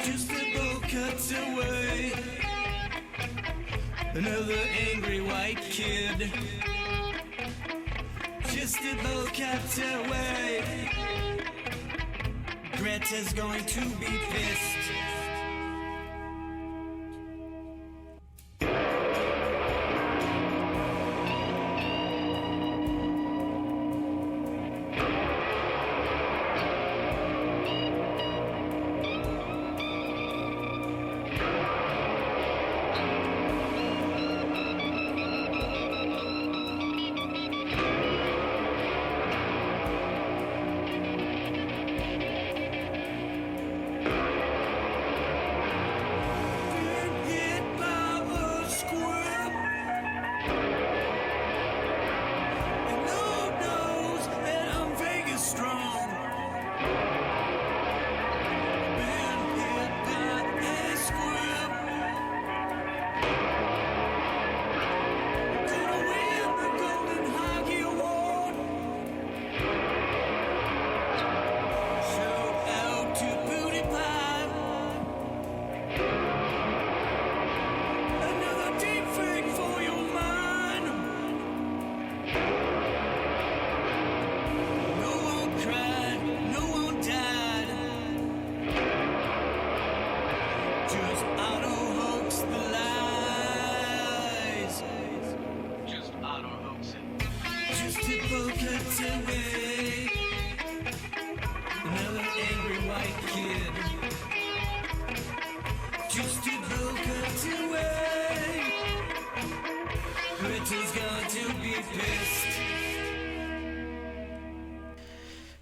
Just a bow cuts away. Another angry white kid. Just a bow cuts away. Greta's going to be pissed.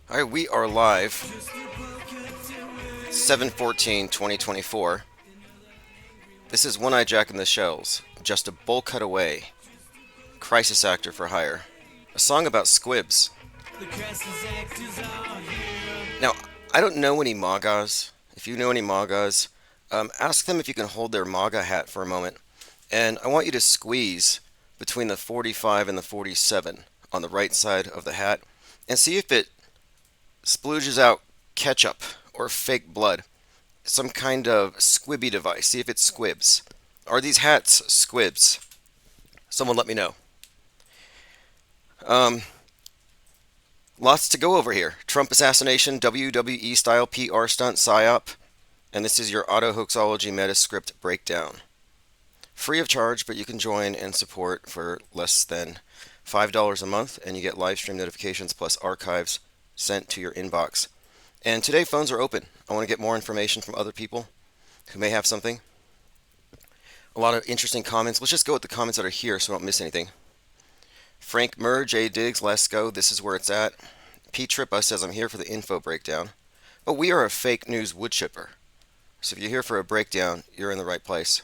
Alright, we are live, 7/14/2024. This is One-Eye Jack in the Shells, Just a Bowl Cut Away, Crisis Actor for Hire, a song about squibs. Now, I don't know any MAGAs. If you know any MAGAs, ask them if you can hold their MAGA hat for a moment. And I want you to squeeze between the 45 and the 47 on the right side of the hat and see if it splooges out ketchup or fake blood, some kind of squibby device. See if it squibs. Are these hats squibs? Someone let me know. Lots to go over here. Trump assassination, WWE style PR stunt, Psyop, and this is your Autohoaxology Metascript breakdown. Free of charge, but you can join and support for less than $5 a month, and you get live stream notifications plus archives sent to your inbox. And today phones are open. I want to get more information from other people who may have something. A lot of interesting comments. Let's just go with the comments that are here so I don't miss anything. Frank Murr, J Diggs, let's go. This is where it's at. P Trippa says I'm here for the info breakdown. Oh, we are a fake news wood chipper. So if you're here for a breakdown, you're in the right place.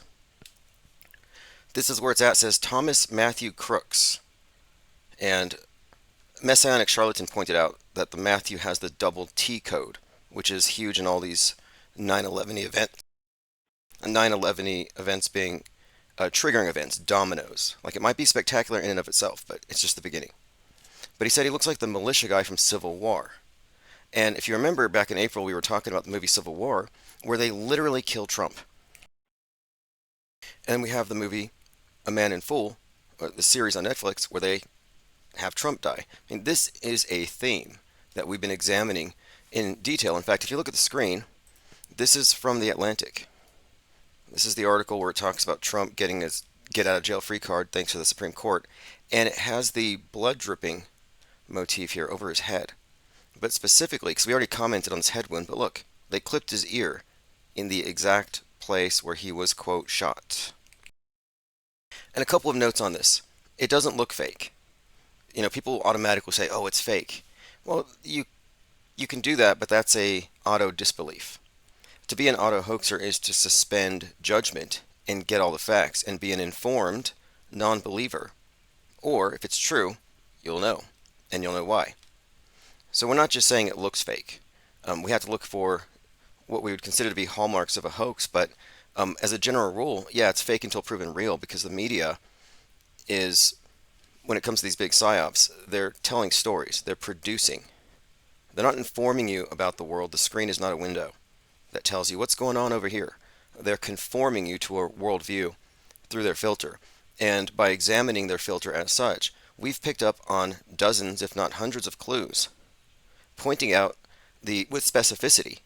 This is where it's at says Thomas Matthew Crooks. And Messianic Charlatan pointed out that the Matthew has the double T code, which is huge in all these 9/11 events. 9/11 events being triggering events, dominoes. Like, it might be spectacular in and of itself, but it's just the beginning. But he said he looks like the militia guy from Civil War. And if you remember, back in April, we were talking about the movie Civil War, where they literally kill Trump. And we have the movie A Man in Full, the series on Netflix, where they have Trump die. I mean, this is a theme that we've been examining in detail. In fact, if you look at the screen, this is from The Atlantic. This is the article where it talks about Trump getting his get-out-of-jail-free card thanks to the Supreme Court, and it has the blood dripping motif here over his head. But specifically, because we already commented on his head wound, but look, they clipped his ear in the exact place where he was, quote, shot. And a couple of notes on this. It doesn't look fake. You know, people automatically say, oh, it's fake. Well, you can do that, but that's a auto disbelief. To be an auto hoaxer is to suspend judgment and get all the facts and be an informed non-believer. Or, if it's true, you'll know, and you'll know why. So we're not just saying it looks fake. We have to look for what we would consider to be hallmarks of a hoax, but as a general rule, yeah, it's fake until proven real, because the media is, when it comes to these big psyops, they're telling stories, they're producing. They're not informing you about the world. The screen is not a window. that tells you what's going on over here. They're conforming you to a worldview through their filter. And by examining their filter as such, we've picked up on dozens, if not hundreds, of clues, pointing out with specificity,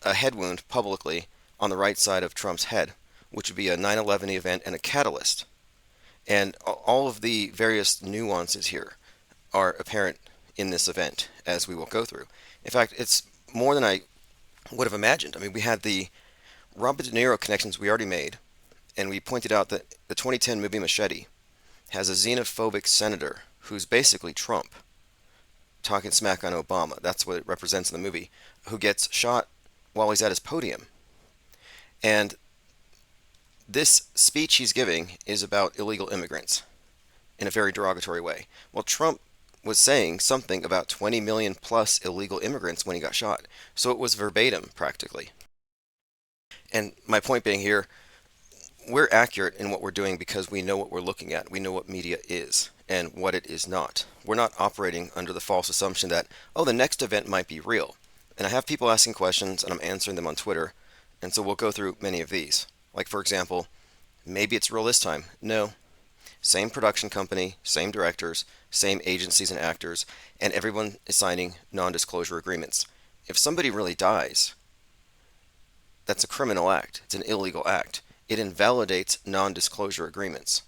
a head wound publicly on the right side of Trump's head, which would be a 9/11 event and a catalyst. And all of the various nuances here are apparent in this event, as we will go through. In fact, it's more than I would have imagined. I mean, we had the Robert De Niro connections we already made, and we pointed out that the 2010 movie Machete has a xenophobic senator who's basically Trump, talking smack on Obama. That's what it represents in the movie, who gets shot while he's at his podium. And this speech he's giving is about illegal immigrants in a very derogatory way. Well, Trump was saying something about 20 million plus illegal immigrants when he got shot. So it was verbatim, practically. And my point being here, we're accurate in what we're doing because we know what we're looking at. We know what media is and what it is not. We're not operating under the false assumption that, oh, the next event might be real. And I have people asking questions and I'm answering them on Twitter. And so we'll go through many of these. Like, for example, maybe it's real this time. No. Same production company, same directors, same agencies and actors, and everyone is signing non-disclosure agreements. If somebody really dies, that's a criminal act. It's an illegal act. It invalidates non-disclosure agreements.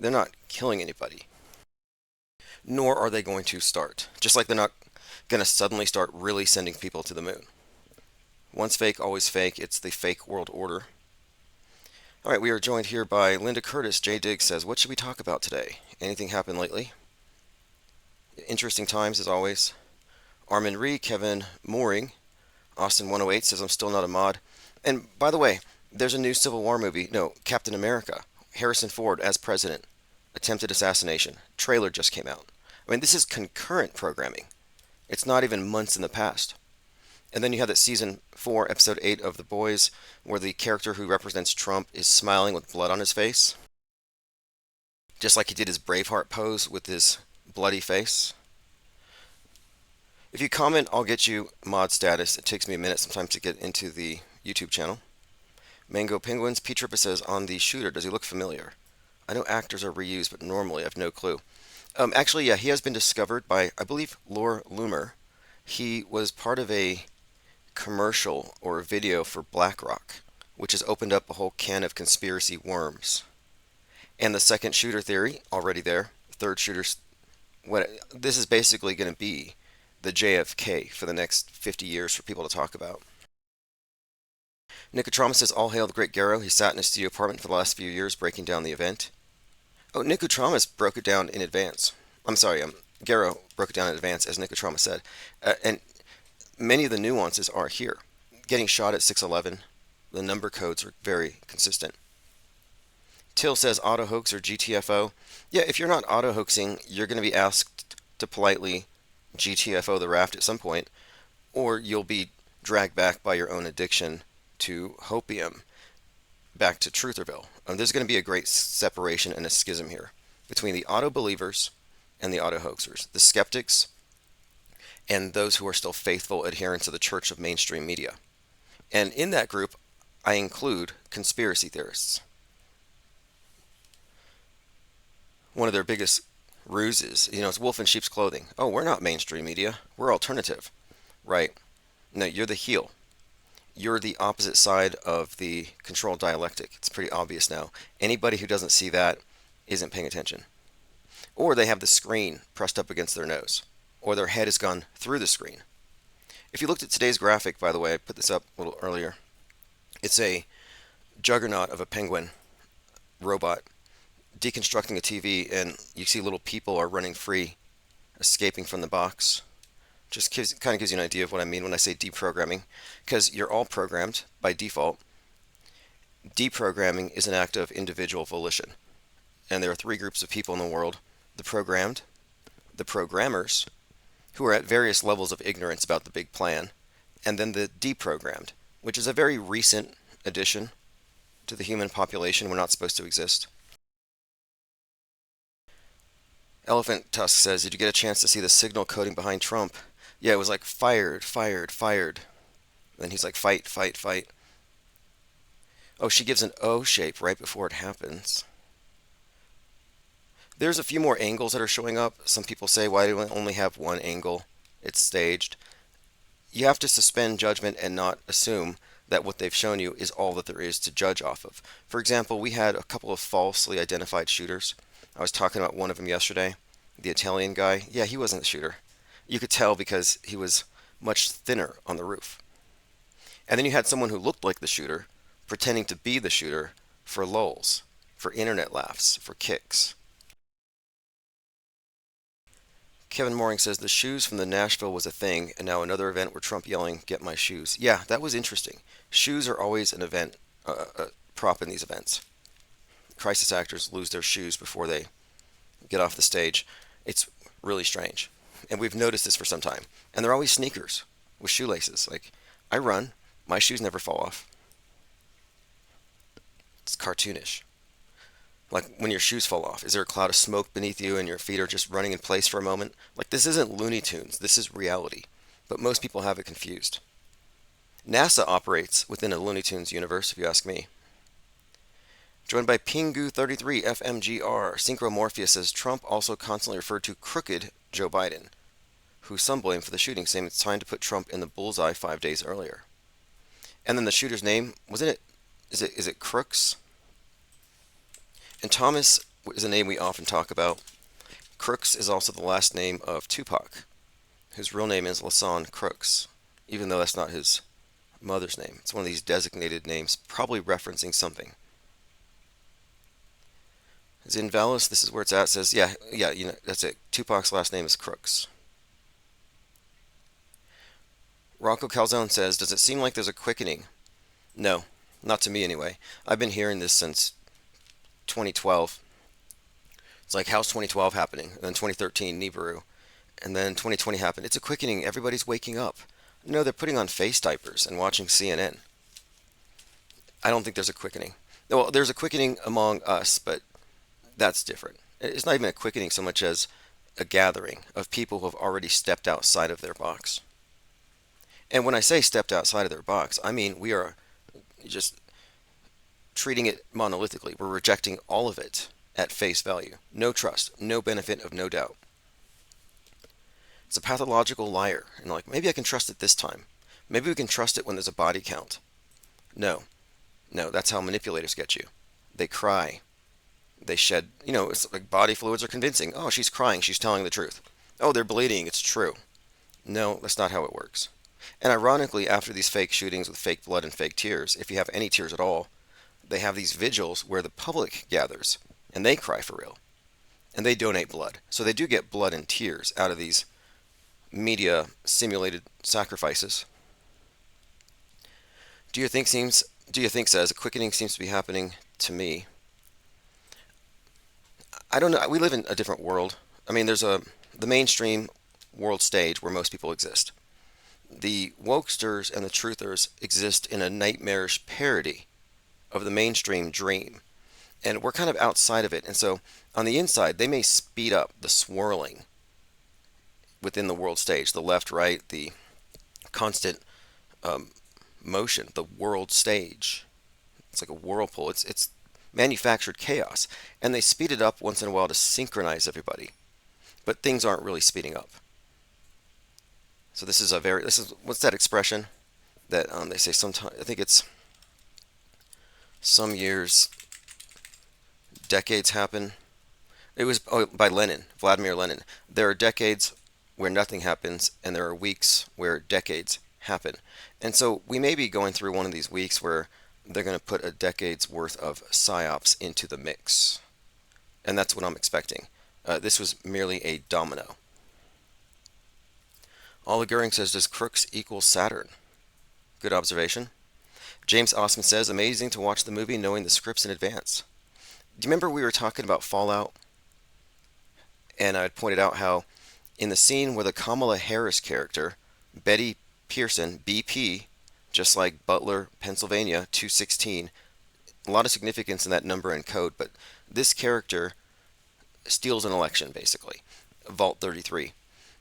They're not killing anybody. Nor are they going to start. Just like they're not going to suddenly start really sending people to the moon. Once fake, always fake. It's the fake world order. All right, we are joined here by Linda Curtis. J. Diggs says, what should we talk about today? Anything happen lately? Interesting times, as always. Armin Ree, Kevin Moing, Austin 108 says, I'm still not a mod. And by the way, there's a new Civil War movie. No, Captain America. Harrison Ford as president. Attempted assassination. Trailer just came out. I mean, this is concurrent programming. It's not even months in the past. And then you have that season 4, episode 8 of The Boys, where the character who represents Trump is smiling with blood on his face. Just like he did his Braveheart pose with his bloody face. If you comment, I'll get you mod status. It takes me a minute sometimes to get into the YouTube channel. Mango Penguins, P. Trippa says, on the shooter, does he look familiar? I know actors are reused, but normally I have no clue. Actually, yeah, he has been discovered by, I believe, Laura Loomer. He was part of a commercial or a video for BlackRock, which has opened up a whole can of conspiracy worms. And the second shooter theory, already there. Third shooters, this is basically going to be the JFK for the next 50 years for people to talk about. Nicotrauma says, all hail the great Garrow. He sat in his studio apartment for the last few years breaking down the event. Oh, Nicotrauma broke it down in advance. I'm sorry, Garrow broke it down in advance, as Nicotrauma said. And many of the nuances are here. Getting shot at 611, the number codes are very consistent. Till says auto-hoax or GTFO. Yeah, if you're not auto-hoaxing, you're going to be asked to politely GTFO the raft at some point, or you'll be dragged back by your own addiction to hopium, back to Trutherville. There's going to be a great separation and a schism here between the auto-believers and the auto-hoaxers, the skeptics and those who are still faithful adherents of the church of mainstream media. And in that group, I include conspiracy theorists. One of their biggest ruses, it's wolf in sheep's clothing. Oh, we're not mainstream media. We're alternative. Right. No, you're the heel. You're the opposite side of the controlled dialectic. It's pretty obvious now. Anybody who doesn't see that isn't paying attention. Or they have the screen pressed up against their nose. Or their head has gone through the screen. If you looked at today's graphic, by the way, I put this up a little earlier. It's a juggernaut of a penguin robot deconstructing a TV, and you see little people are running free, escaping from the box. Just kind of gives you an idea of what I mean when I say deprogramming, because you're all programmed by default. Deprogramming is an act of individual volition, and there are three groups of people in the world: the programmed, the programmers, who are at various levels of ignorance about the big plan, and then the deprogrammed, which is a very recent addition to the human population. We're not supposed to exist. Elephant Tusk says, did you get a chance to see the signal coding behind Trump? Yeah, it was like fired, fired, fired. Then he's like, fight, fight, fight. Oh, she gives an O shape right before it happens. There's a few more angles that are showing up. Some people say, why do we only have one angle? It's staged. You have to suspend judgment and not assume that what they've shown you is all that there is to judge off of. For example, we had a couple of falsely identified shooters. I was talking about one of them yesterday, the Italian guy. Yeah, he wasn't the shooter. You could tell because he was much thinner on the roof. And then you had someone who looked like the shooter, pretending to be the shooter for lulz, for internet laughs, for kicks. Kevin Moing says the shoes from the Nashville was a thing, and now another event where Trump yelling, "Get my shoes." Yeah, that was interesting. Shoes are always an event, a prop in these events. Crisis actors lose their shoes before they get off the stage. It's really strange. And we've noticed this for some time. And they're always sneakers with shoelaces. Like, I run, my shoes never fall off. It's cartoonish. Like when your shoes fall off, is there a cloud of smoke beneath you and your feet are just running in place for a moment? Like, this isn't Looney Tunes, this is reality. But most people have it confused. NASA operates within a Looney Tunes universe, if you ask me. Joined by Pingu33 FMGR, Synchromorpheus says Trump also constantly referred to crooked Joe Biden, who some blame for the shooting, saying it's time to put Trump in the bullseye 5 days earlier. And then the shooter's name, wasn't it? Is it Crooks? And Thomas is a name we often talk about. Crooks is also the last name of Tupac, whose real name is Lasan Crooks, even though that's not his mother's name. It's one of these designated names, probably referencing something. Zinvalis, this is where it's at, says, yeah, that's it. Tupac's last name is Crooks. Rocco Calzone says, does it seem like there's a quickening? No, not to me anyway. I've been hearing this since 2012. It's like, how's 2012 happening? And then 2013, Nibiru. And then 2020 happened. It's a quickening. Everybody's waking up. No, they're putting on face diapers and watching CNN. I don't think there's a quickening. Well, there's a quickening among us, but that's different. It's not even a quickening so much as a gathering of people who have already stepped outside of their box. And when I say stepped outside of their box, I mean we are just treating it monolithically. We're rejecting all of it at face value. No trust, no benefit of no doubt. It's a pathological liar. And like, maybe I can trust it this time. Maybe we can trust it when there's a body count. No, that's how manipulators get you. They cry. They shed, it's like body fluids are convincing. Oh, she's crying, she's telling the truth. Oh, they're bleeding, it's true. No, that's not how it works. And ironically, after these fake shootings with fake blood and fake tears, if you have any tears at all, they have these vigils where the public gathers, and they cry for real. And they donate blood. So they do get blood and tears out of these media simulated sacrifices. Do you think says a quickening seems to be happening to me? I don't know. We live in a different world. I mean, there's the mainstream world stage where most people exist. The wokesters and the truthers exist in a nightmarish parody of the mainstream dream. And we're kind of outside of it. And so on the inside, they may speed up the swirling within the world stage, the left, right, the constant motion, the world stage. It's like a whirlpool. It's manufactured chaos. And they speed it up once in a while to synchronize everybody. But things aren't really speeding up. So this is what's that expression that they say sometimes, I think it's some years, decades happen. It was by Lenin, Vladimir Lenin. There are decades where nothing happens, and there are weeks where decades happen. And so we may be going through one of these weeks where they're going to put a decade's worth of psyops into the mix. And that's what I'm expecting. This was merely a domino. Ola Goering says, does Crooks equal Saturn? Good observation. James Osman says, amazing to watch the movie knowing the scripts in advance. Do you remember we were talking about Fallout? And I had pointed out how in the scene where the Kamala Harris character, Betty Pearson, BP, just like Butler, Pennsylvania, 216, a lot of significance in that number and code, but this character steals an election, basically, Vault 33.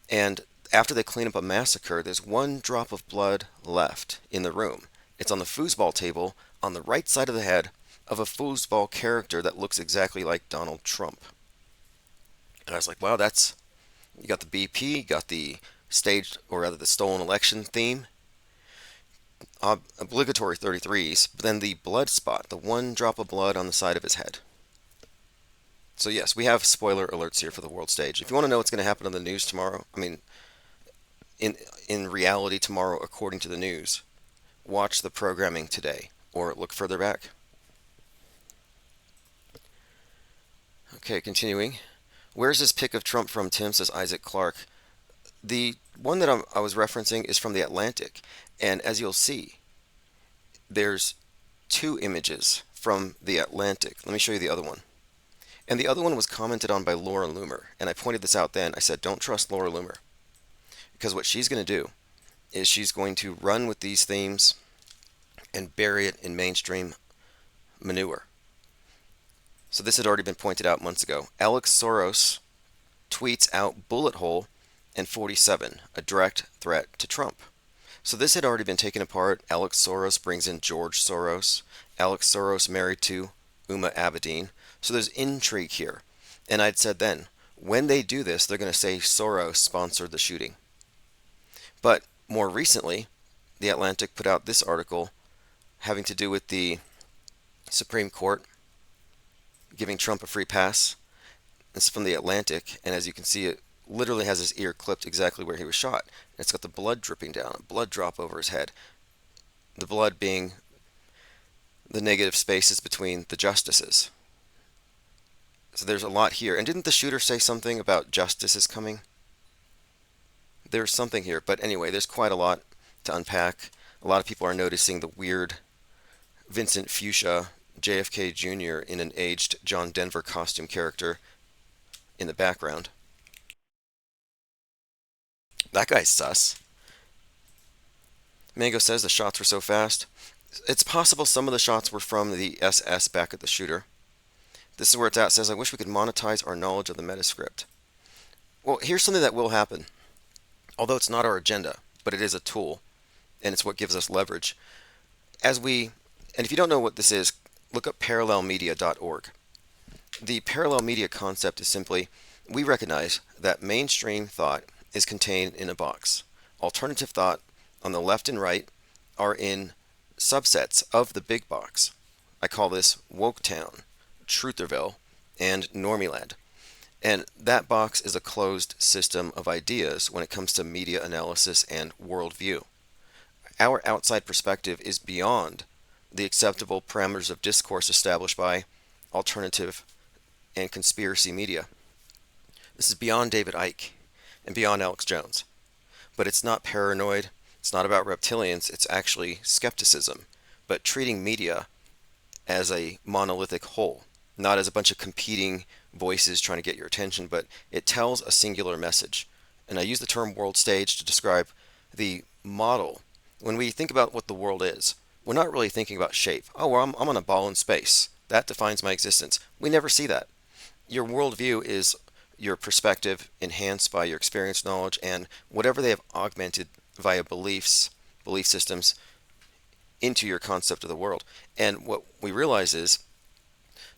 And after they clean up a massacre, there's one drop of blood left in the room. It's on the foosball table on the right side of the head of a foosball character that looks exactly like Donald Trump. And I was like, wow, you got the BP, you got the staged, or rather the stolen election theme, obligatory 33s, but then the blood spot, the one drop of blood on the side of his head. So yes, we have spoiler alerts here for the world stage. If you want to know what's going to happen on the news tomorrow, in reality tomorrow according to the news, watch the programming today or look further back. Okay, continuing. Where's this pic of Trump from, Tim? Says Isaac Clark. The one that I was referencing is from the Atlantic, and as you'll see, there's two images from the Atlantic. Let me show you the other one. And the other one was commented on by Laura Loomer, and I pointed this out then. I said, don't trust Laura Loomer, because what she's going to do is she's going to run with these themes and bury it in mainstream manure. So this had already been pointed out months ago. Alex Soros tweets out bullet hole and 47, a direct threat to Trump. So this had already been taken apart. Alex Soros brings in George Soros. Alex Soros married to Uma Abedin. So there's intrigue here. And I'd said then, when they do this, they're going to say Soros sponsored the shooting. But more recently, The Atlantic put out this article having to do with the Supreme Court giving Trump a free pass. This is from The Atlantic, and as you can see, it literally has his ear clipped exactly where he was shot. It's got the blood dripping down, a blood drop over his head. The blood being the negative spaces between the justices. So there's a lot here. And didn't the shooter say something about justice is coming? There's something here. But anyway, there's quite a lot to unpack. A lot of people are noticing the weird Vincent Fuchsia JFK Jr. in an aged John Denver costume character in the background. That guy's sus. Mango says the shots were so fast. It's possible some of the shots were from the SS back at the shooter. This is where it's at. It says, I wish we could monetize our knowledge of the Metascript. Well, here's something that will happen. Although it's not our agenda, but it is a tool, and it's what gives us leverage. And if you don't know what this is, look up parallelmedia.org. The parallel media concept is simply, we recognize that mainstream thought is contained in a box. Alternative thought on the left and right are in subsets of the big box. I call this Woketown, Trutherville, and Normieland. And that box is a closed system of ideas when it comes to media analysis and worldview. Our outside perspective is beyond the acceptable parameters of discourse established by alternative and conspiracy media. This is beyond David Icke and beyond Alex Jones. But it's not paranoid, it's not about reptilians, it's actually skepticism, but treating media as a monolithic whole, not as a bunch of competing voices trying to get your attention, but it tells a singular message. And I use the term world stage to describe the model. When we think about what the world is, we're not really thinking about shape. Oh, well, I'm on a ball in space. That defines my existence. We never see that. Your worldview is your perspective enhanced by your experience, knowledge, and whatever they have augmented via belief systems into your concept of the world. And what we realize is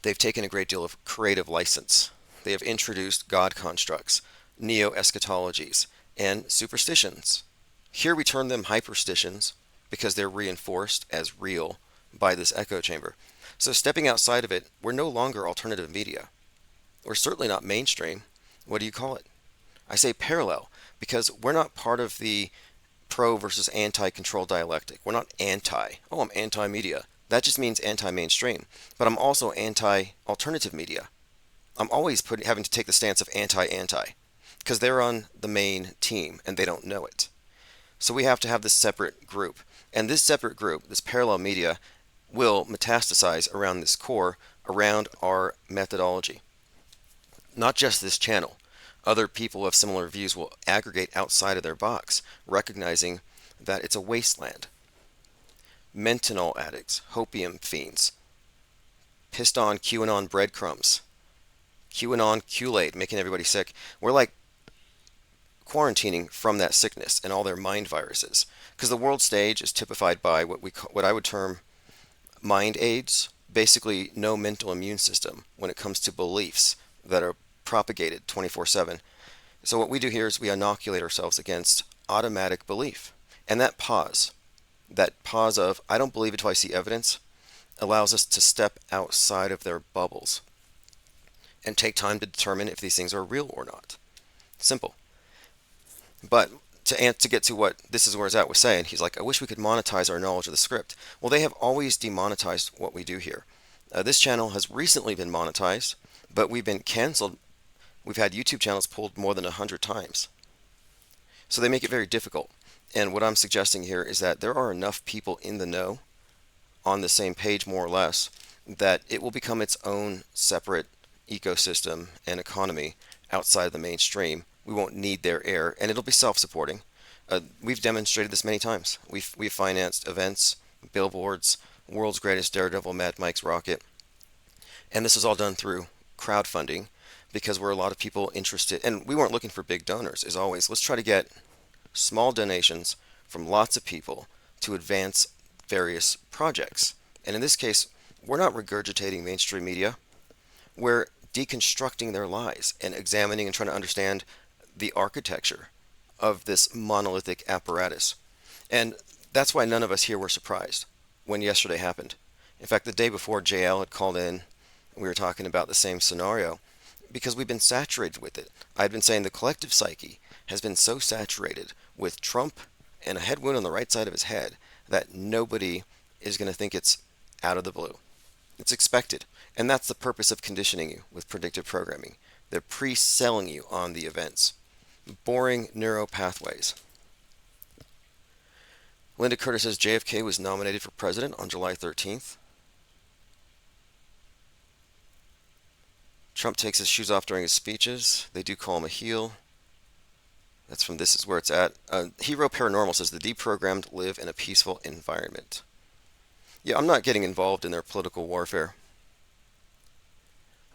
they've taken a great deal of creative license. They have introduced God constructs, neo-eschatologies, and superstitions. Here we term them hyperstitions because they're reinforced as real by this echo chamber. So stepping outside of it, we're no longer alternative media. We're certainly not mainstream. What do you call it? I say parallel because we're not part of the pro versus anti-control dialectic. We're not anti. Oh, I'm anti-media. That just means anti-mainstream. But I'm also anti-alternative media. I'm always having to take the stance of anti-anti because they're on the main team and they don't know it. So we have to have this separate group. And this separate group, this parallel media, will metastasize around this core, around our methodology. Not just this channel. Other people of similar views will aggregate outside of their box, recognizing that it's a wasteland. Mentanol addicts, hopium fiends, pissed on QAnon breadcrumbs, QAnon Kool-Aid, making everybody sick. We're like quarantining from that sickness and all their mind viruses. Because the world stage is typified by what I would term mind aids, basically no mental immune system when it comes to beliefs that are propagated 24/7. So what we do here is we inoculate ourselves against automatic belief. And that pause of I don't believe it till I see evidence, allows us to step outside of their bubbles and take time to determine if these things are real or not. Simple. But to get to what this is where it's at was saying, he's like, I wish we could monetize our knowledge of the script. Well, they have always demonetized what we do here. This channel has recently been monetized, but we've been canceled. We've had YouTube channels pulled more than 100 times. So they make it very difficult. And what I'm suggesting here is that there are enough people in the know on the same page, more or less, that it will become its own separate ecosystem and economy outside of the mainstream. We won't need their air, and it'll be self-supporting. We've demonstrated this many times. We've financed events, billboards, world's greatest daredevil, Mad Mike's rocket, and this is all done through crowdfunding because we're a lot of people interested, and we weren't looking for big donors. As always, let's try to get small donations from lots of people to advance various projects. And in this case, we're not regurgitating mainstream media. We're deconstructing their lies and examining and trying to understand the architecture of this monolithic apparatus. And that's why none of us here were surprised when yesterday happened. In fact, the day before, JL had called in, we were talking about the same scenario because we've been saturated with it. I've been saying the collective psyche has been so saturated with Trump and a head wound on the right side of his head that nobody is going to think it's out of the blue. It's expected. And that's the purpose of conditioning you with predictive programming. They're pre-selling you on the events. Boring neuro pathways. Linda Curtis says JFK was nominated for president on July 13th. Trump takes his shoes off during his speeches. They do call him a heel. That's from This Is Where It's At. Hero Paranormal says the deprogrammed live in a peaceful environment. Yeah, I'm not getting involved in their political warfare.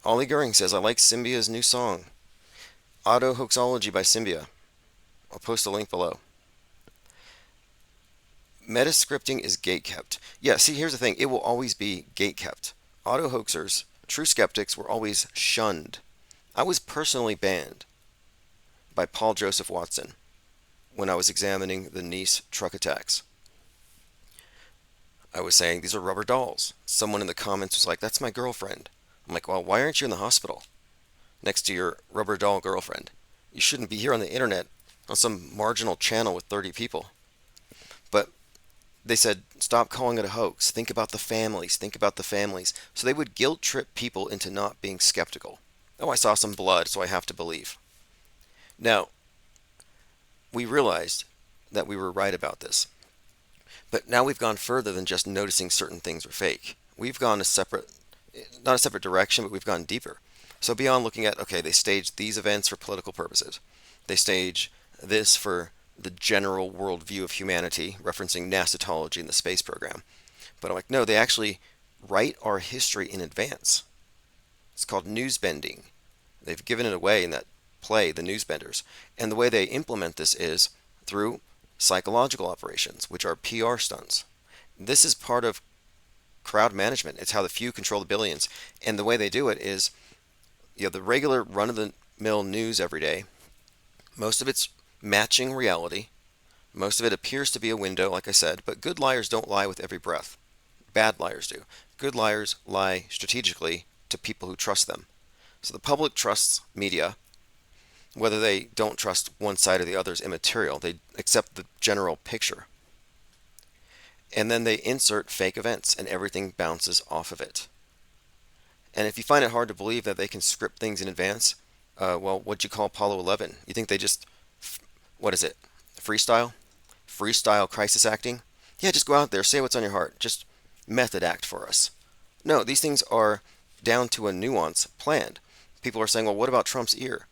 Ollie Goering says, I like Symbia's new song, Autohoaxology by Symbia. I'll post a link below. Metascripting is gatekept. Yeah, see, here's the thing. It will always be gatekept. Auto-hoaxers, true skeptics, were always shunned. I was personally banned by Paul Joseph Watson when I was examining the Nice truck attacks. I was saying, these are rubber dolls. Someone in the comments was like, that's my girlfriend. I'm like, well, why aren't you in the hospital next to your rubber doll girlfriend? You shouldn't be here on the internet on some marginal channel with 30 people. But they said, stop calling it a hoax. Think about the families. Think about the families. So they would guilt trip people into not being skeptical. Oh, I saw some blood, so I have to believe. Now, we realized that we were right about this. But now we've gone further than just noticing certain things are fake. We've gone not a separate direction, but we've gone deeper. So beyond looking at, okay, they staged these events for political purposes. They stage this for the general worldview of humanity, referencing NASAtology and the space program. But I'm like, no, they actually write our history in advance. It's called news bending. They've given it away in that play, The Newsbenders. And the way they implement this is through psychological operations, which are PR stunts. This is part of crowd management. It's how the few control the billions. And the way they do it is, the regular run-of-the-mill news every day. Most of it's matching reality. Most of it appears to be a window, like I said, but good liars don't lie with every breath. Bad liars do. Good liars lie strategically to people who trust them. So the public trusts media. Whether they don't trust one side or the other is immaterial. They accept the general picture. And then they insert fake events, and everything bounces off of it. And if you find it hard to believe that they can script things in advance, well, what'd you call Apollo 11? You think they just, what is it, freestyle? Freestyle crisis acting? Yeah, just go out there, say what's on your heart. Just method act for us. No, these things are down to a nuance planned. People are saying, well, what about Trump's ear?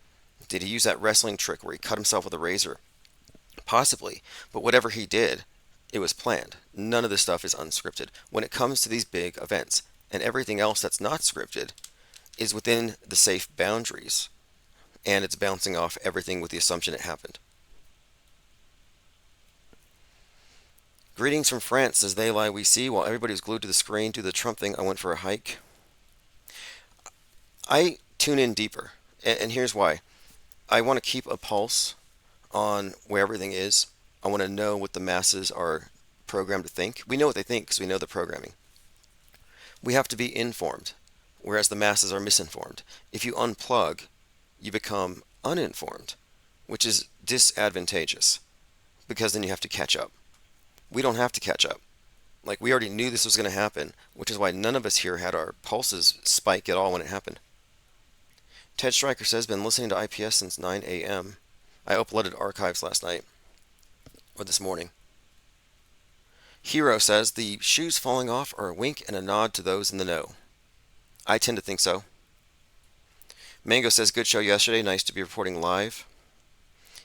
Did he use that wrestling trick where he cut himself with a razor? Possibly, but whatever he did, it was planned. None of this stuff is unscripted. When it comes to these big events, and everything else that's not scripted is within the safe boundaries, and it's bouncing off everything with the assumption it happened. Greetings from France, says They Lie We See. While everybody was glued to the screen due to the Trump thing, I went for a hike. I tune in deeper, and here's why. I want to keep a pulse on where everything is. I want to know what the masses are programmed to think. We know what they think because we know the programming. We have to be informed, whereas the masses are misinformed. If you unplug, you become uninformed, which is disadvantageous because then you have to catch up. We don't have to catch up. Like, we already knew this was going to happen, which is why none of us here had our pulses spike at all when it happened. Ted Stryker says, been listening to IPS since 9 a.m. I uploaded archives last night, or this morning. Hero says, the shoes falling off are a wink and a nod to those in the know. I tend to think so. Mango says, good show yesterday, nice to be reporting live.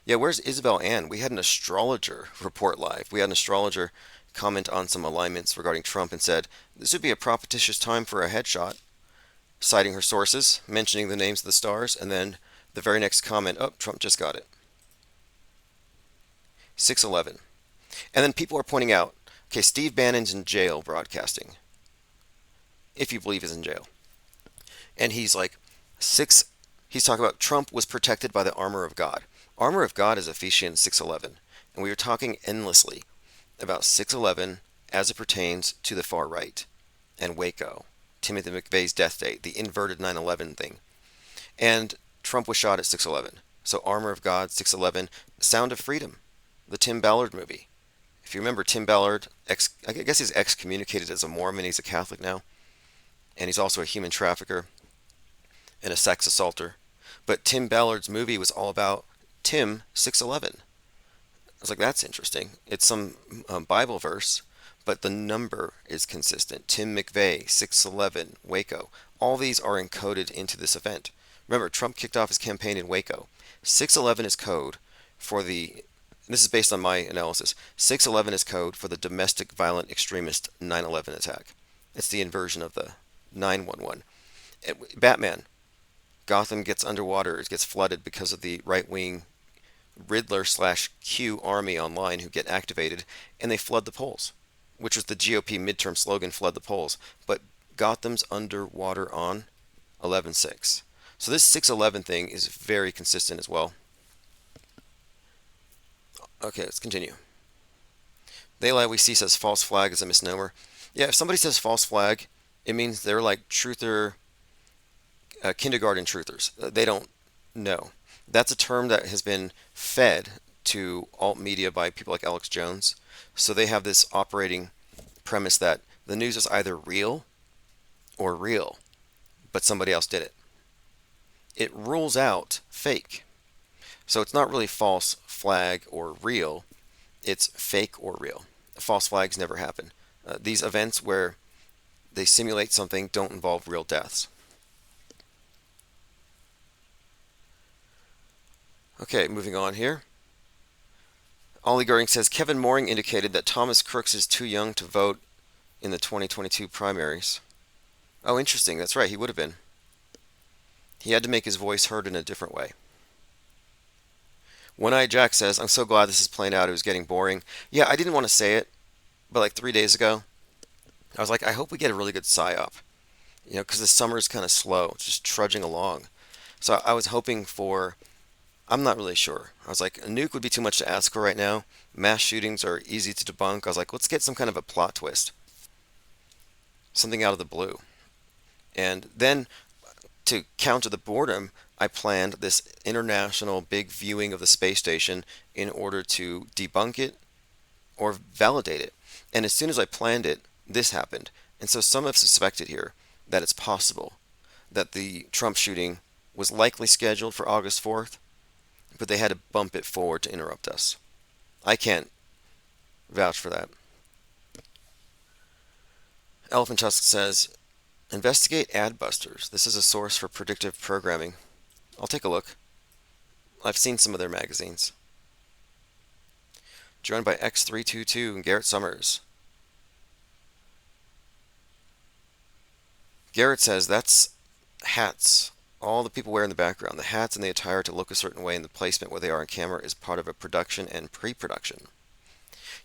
Yeah, where's Isabel Ann? We had an astrologer report live. We had an astrologer comment on some alignments regarding Trump and said, this would be a propitious time for a headshot, citing her sources, mentioning the names of the stars, and then the very next comment, oh, Trump just got it. 6/11. And then people are pointing out, okay, Steve Bannon's in jail broadcasting, if you believe he's in jail. And he's like, he's talking about Trump was protected by the armor of God. Armor of God is Ephesians 6:11. And we were talking endlessly about 6/11 as it pertains to the far right and Waco, Timothy McVeigh's death date, the inverted 9/11 thing. And Trump was shot at 6/11. So Armor of God, 6/11, Sound of Freedom, the Tim Ballard movie. If you remember, Tim Ballard, I guess he's excommunicated as a Mormon. He's a Catholic now. And he's also a human trafficker and a sex assaulter. But Tim Ballard's movie was all about Tim 6/11. I was like, that's interesting. It's some Bible verse, but the number is consistent. Tim McVeigh, 6/11, Waco. All these are encoded into this event. Remember, Trump kicked off his campaign in Waco. 6/11 is code for the, this is based on my analysis, 6/11 is code for the domestic violent extremist 9/11 attack. It's the inversion of the 9/11. Batman, Gotham gets underwater, it gets flooded because of the right-wing Riddler/Q army online who get activated, and they flood the polls, which was the GOP midterm slogan, flood the polls. But Gotham's underwater on 11/6. So this 6/11 thing is very consistent as well. Okay, let's continue. They Lie We See says false flag is a misnomer. Yeah, if somebody says false flag, it means they're like truther, kindergarten truthers. They don't know. That's a term that has been fed to alt media by people like Alex Jones. So they have this operating premise that the news is either real or real, but somebody else did it. It rules out fake. So it's not really false flag or real, it's fake or real. False flags never happen. These events where they simulate something don't involve real deaths. Okay, moving on here. Ollie Goering says Kevin Moing indicated that Thomas Crooks is too young to vote in the 2022 primaries. Oh, interesting. That's right. He would have been. He had to make his voice heard in a different way. One-Eyed Jack says, I'm so glad this is playing out. It was getting boring. Yeah, I didn't want to say it, but like 3 days ago, I was like, I hope we get a really good Psyop. You know, because the summer is kind of slow. It's just trudging along. So I was hoping for, I'm not really sure. I was like, a nuke would be too much to ask for right now. Mass shootings are easy to debunk. I was like, let's get some kind of a plot twist. Something out of the blue. And then, to counter the boredom, I planned this international big viewing of the space station in order to debunk it or validate it. And as soon as I planned it, this happened. And so some have suspected here that it's possible that the Trump shooting was likely scheduled for August 4th, but they had to bump it forward to interrupt us. I can't vouch for that. Elephant Tusk says, investigate Adbusters. This is a source for predictive programming. I'll take a look. I've seen some of their magazines. Joined by X322 and Garrett Summers. Garrett says that's hats. All the people wear in the background. The hats and the attire to look a certain way and the placement where they are on camera is part of a production and pre-production.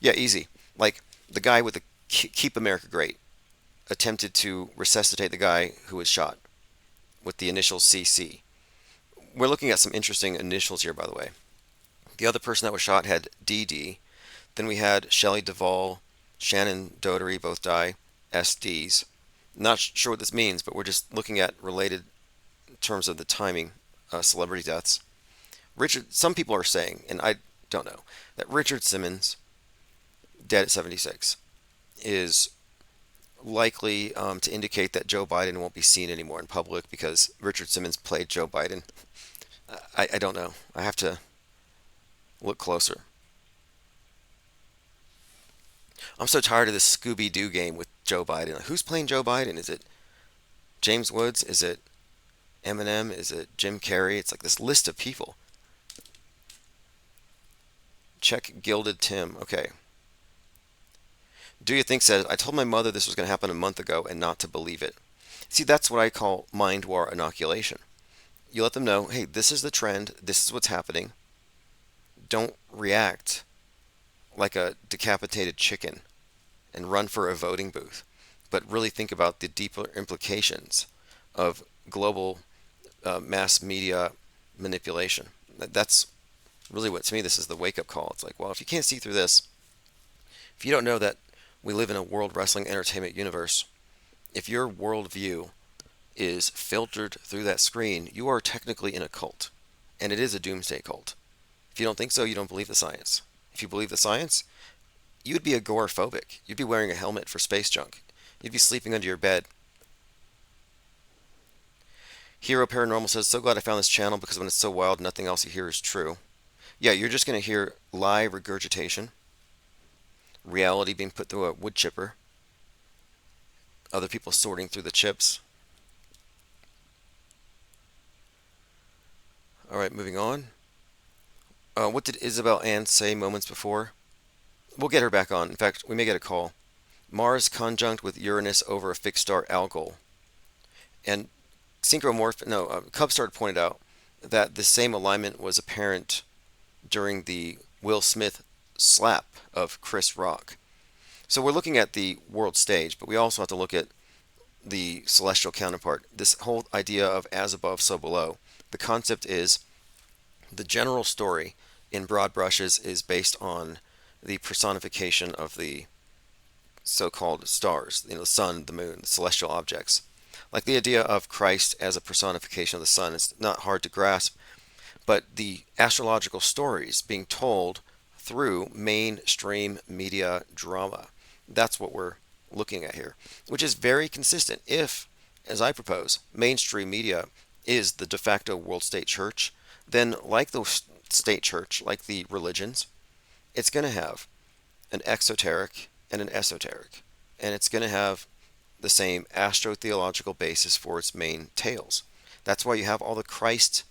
Yeah, easy. Like, the guy with the Keep America Great attempted to resuscitate the guy who was shot with the initial CC. We're looking at some interesting initials here, by the way. The other person that was shot had DD. Then we had Shelley Duvall, Shannon Doherty, both die, SDs. Not sure what this means, but we're just looking at related in terms of the timing, celebrity deaths. Some people are saying, and I don't know, that Richard Simmons, dead at 76, is likely to indicate that Joe Biden won't be seen anymore in public because Richard Simmons played Joe Biden. I don't know. I have to look closer. I'm so tired of this Scooby-Doo game with Joe Biden. Like, who's playing Joe Biden? Is it James Woods? Is it Eminem? Is it Jim Carrey? It's like this list of people. Check Gilded Tim. Okay. Do You Think says, I told my mother this was going to happen a month ago and not to believe it. See, that's what I call mind war inoculation. You let them know, hey, this is the trend. This is what's happening. Don't react like a decapitated chicken and run for a voting booth, but really think about the deeper implications of global mass media manipulation. That's really what, to me, this is the wake-up call. It's like, well, if you can't see through this, if you don't know that we live in a world wrestling entertainment universe, if your worldview is filtered through that screen, you are technically in a cult, and it is a doomsday cult. If you don't think so, you don't believe the science. If you believe the science, you would be agoraphobic. You'd be wearing a helmet for space junk. You'd be sleeping under your bed. Hero Paranormal says, so glad I found this channel because when it's so wild, nothing else you hear is true. Yeah, you're just going to hear lie regurgitation, reality being put through a wood chipper, other people sorting through the chips. All right, moving on. What did Isabel Ann say moments before? We'll get her back on. In fact, we may get a call. Mars conjunct with Uranus over a fixed star Algol. And Cubstar pointed out that the same alignment was apparent during the Will Smith slap of Chris Rock. So we're looking at the world stage, but we also have to look at the celestial counterpart. This whole idea of as above, so below. The concept is the general story in broad brushes is based on the personification of the so-called stars, the sun, the moon, the celestial objects. Like the idea of Christ as a personification of the sun is not hard to grasp, but the astrological stories being told through mainstream media drama. That's what we're looking at here, which is very consistent. If, as I propose, mainstream media is the de facto world state church, then like the state church, like the religions, it's going to have an exoteric and an esoteric, and it's going to have the same astrotheological basis for its main tales. That's why you have all the Christ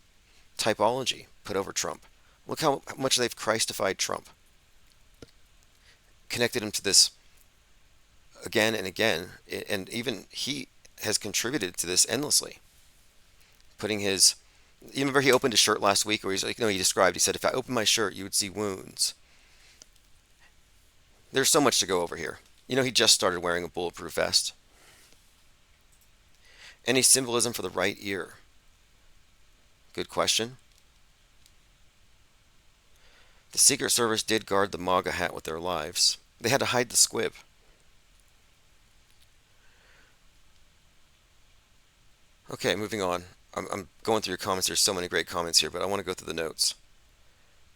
typology put over Trump. Look how much they've Christified Trump. Connected him to this again and again, and even he has contributed to this endlessly. Putting his, you remember he opened his shirt last week, where he's like, he said, if I opened my shirt, you would see wounds. There's so much to go over here. He just started wearing a bulletproof vest. Any symbolism for the right ear? Good question. The Secret Service did guard the MAGA hat with their lives. They had to hide the squib. Okay, moving on. I'm going through your comments. There's so many great comments here, but I want to go through the notes.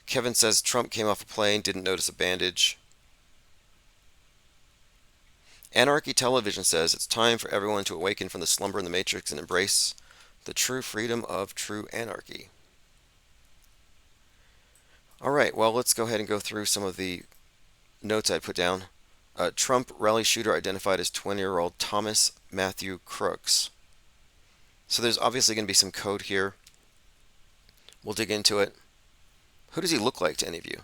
Kevin says Trump came off a plane, didn't notice a bandage. Anarchy Television says it's time for everyone to awaken from the slumber in the matrix and embrace the true freedom of true anarchy. All right, well, let's go ahead and go through some of the notes I put down. Trump rally shooter identified as 20-year-old Thomas Matthew Crooks. So there's obviously going to be some code here. We'll dig into it. Who does he look like to any of you?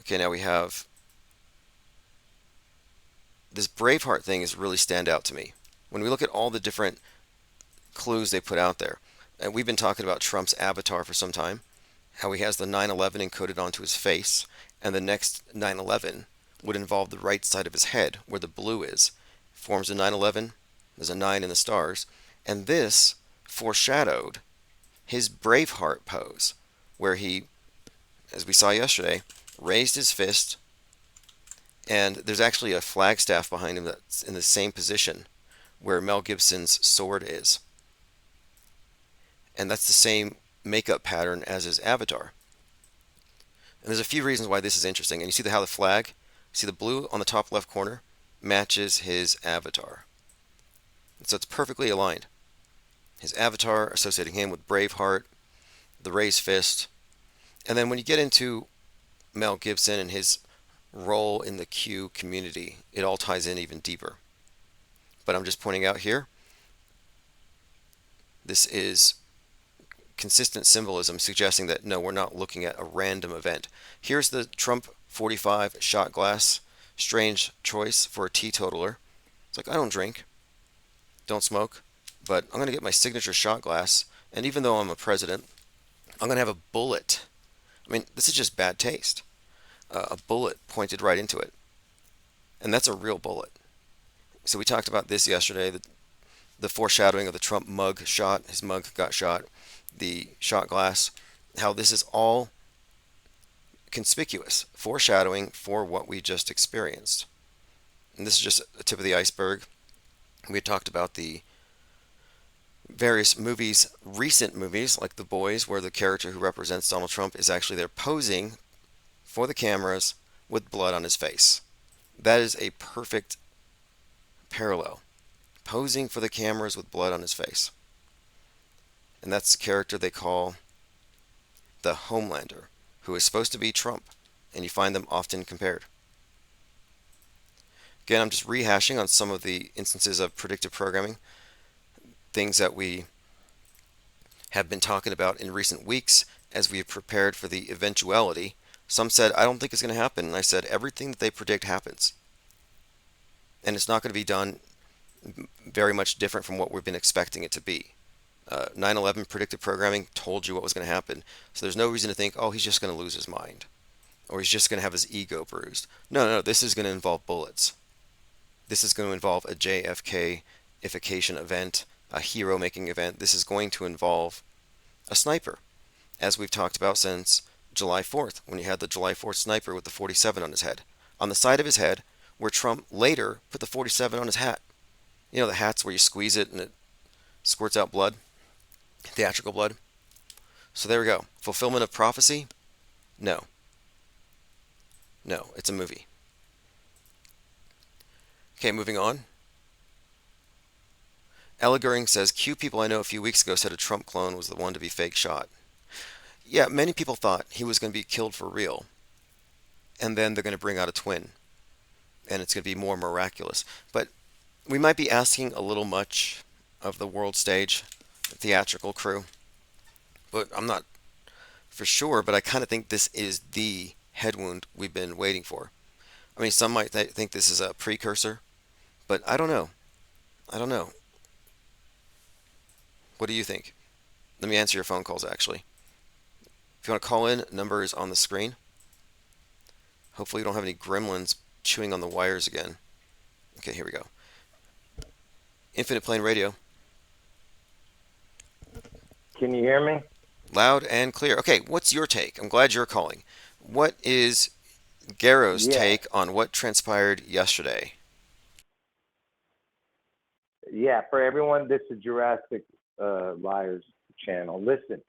Okay, now we have this Braveheart thing is really stand out to me. When we look at all the different clues they put out there, and we've been talking about Trump's avatar for some time, how he has the 9/11 encoded onto his face, and the next 9/11 would involve the right side of his head, where the blue is. Forms a 9/11, there's a 9 in the stars, and this foreshadowed his Braveheart pose, where he, as we saw yesterday, raised his fist, and there's actually a flagstaff behind him that's in the same position where Mel Gibson's sword is. And that's the same makeup pattern as his avatar. And there's a few reasons why this is interesting. And you see how the flag, see the blue on the top left corner, matches his avatar. And so it's perfectly aligned. His avatar associating him with Braveheart, the raised fist. And then when you get into Mel Gibson and his role in the Q community, it all ties in even deeper. But I'm just pointing out here, this is consistent symbolism suggesting that no, we're not looking at a random event. Here's the Trump 45 shot glass. Strange choice for a teetotaler. It's like, I don't drink, don't smoke, but I'm going to get my signature shot glass, and even though I'm a president, I'm going to have a bullet. I mean, this is just bad taste. A bullet pointed right into it. And that's a real bullet. So we talked about this yesterday, the foreshadowing of the Trump mug shot. His mug got shot. The shot glass. How this is all conspicuous. Foreshadowing for what we just experienced. And this is just a tip of the iceberg. We had talked about the various movies, recent movies, like The Boys, where the character who represents Donald Trump is actually there posing for the cameras with blood on his face. That is a perfect parallel. Posing for the cameras with blood on his face. And that's the character they call the Homelander, who is supposed to be Trump, and you find them often compared. Again, I'm just rehashing on some of the instances of predictive programming, things that we have been talking about in recent weeks as we have prepared for the eventuality. Some said, I don't think it's going to happen. And I said, everything that they predict happens. And it's not going to be done very much different from what we've been expecting it to be. 9/11 predictive programming told you what was going to happen. So there's no reason to think, oh, he's just going to lose his mind. Or he's just going to have his ego bruised. No, this is going to involve bullets. This is going to involve a JFK-ification event, a hero-making event. This is going to involve a sniper, as we've talked about since July 4th, when you had the July 4th sniper with the 47 on his head. On the side of his head, where Trump later put the 47 on his hat. You know, the hats where you squeeze it and it squirts out blood? Theatrical blood? So there we go. Fulfillment of prophecy? No. No, it's a movie. Okay, moving on. Ella Goering says, Q people I know a few weeks ago said a Trump clone was the one to be fake shot. Yeah, many people thought he was going to be killed for real. And then they're going to bring out a twin. And it's going to be more miraculous. But we might be asking a little much of the world stage, the theatrical crew. But I'm not for sure, but I kind of think this is the head wound we've been waiting for. I mean, some might think this is a precursor, but I don't know. I don't know. What do you think? Let me answer your phone calls, actually. If you want to call in, number is on the screen. Hopefully you don't have any gremlins chewing on the wires again. Okay, here we go. Infinite Plane Radio. Can you hear me? Loud and clear. Okay, what's your take? I'm glad you're calling. What is Garrow's take on what transpired yesterday? Yeah, for everyone, this is Jurassic Liars channel. Listen,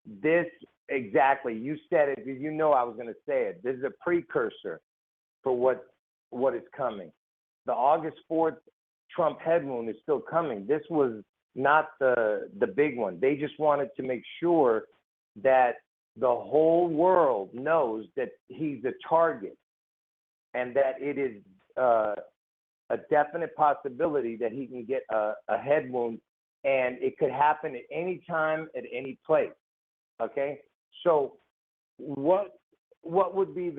this exactly, you said it, you know I was going to say it. This is a precursor for what is coming. The August 4th Trump head wound is still coming. This was not the big one. They just wanted to make sure that the whole world knows that he's a target and that it is a definite possibility that he can get a head wound, and it could happen at any time, at any place. Okay, so what would be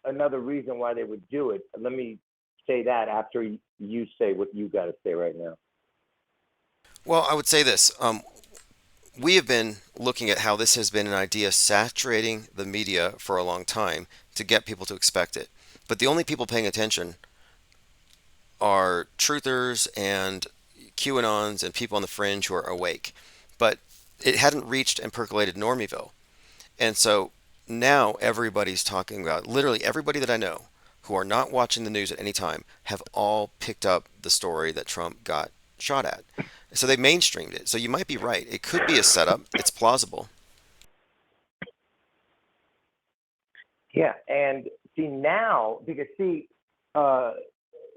another reason why they would do it? Let me say that after you say what you got to say right now. Well, I would say this. we have been looking at how this has been an idea saturating the media for a long time to get people to expect it. But the only people paying attention are truthers and QAnons and people on the fringe who are awake. But it hadn't reached and percolated Normieville. And so now everybody's talking about, literally everybody that I know who are not watching the news at any time have all picked up the story that Trump got shot at. So they mainstreamed it. So you might be right. It could be a setup. It's plausible. Yeah, and see now, because see,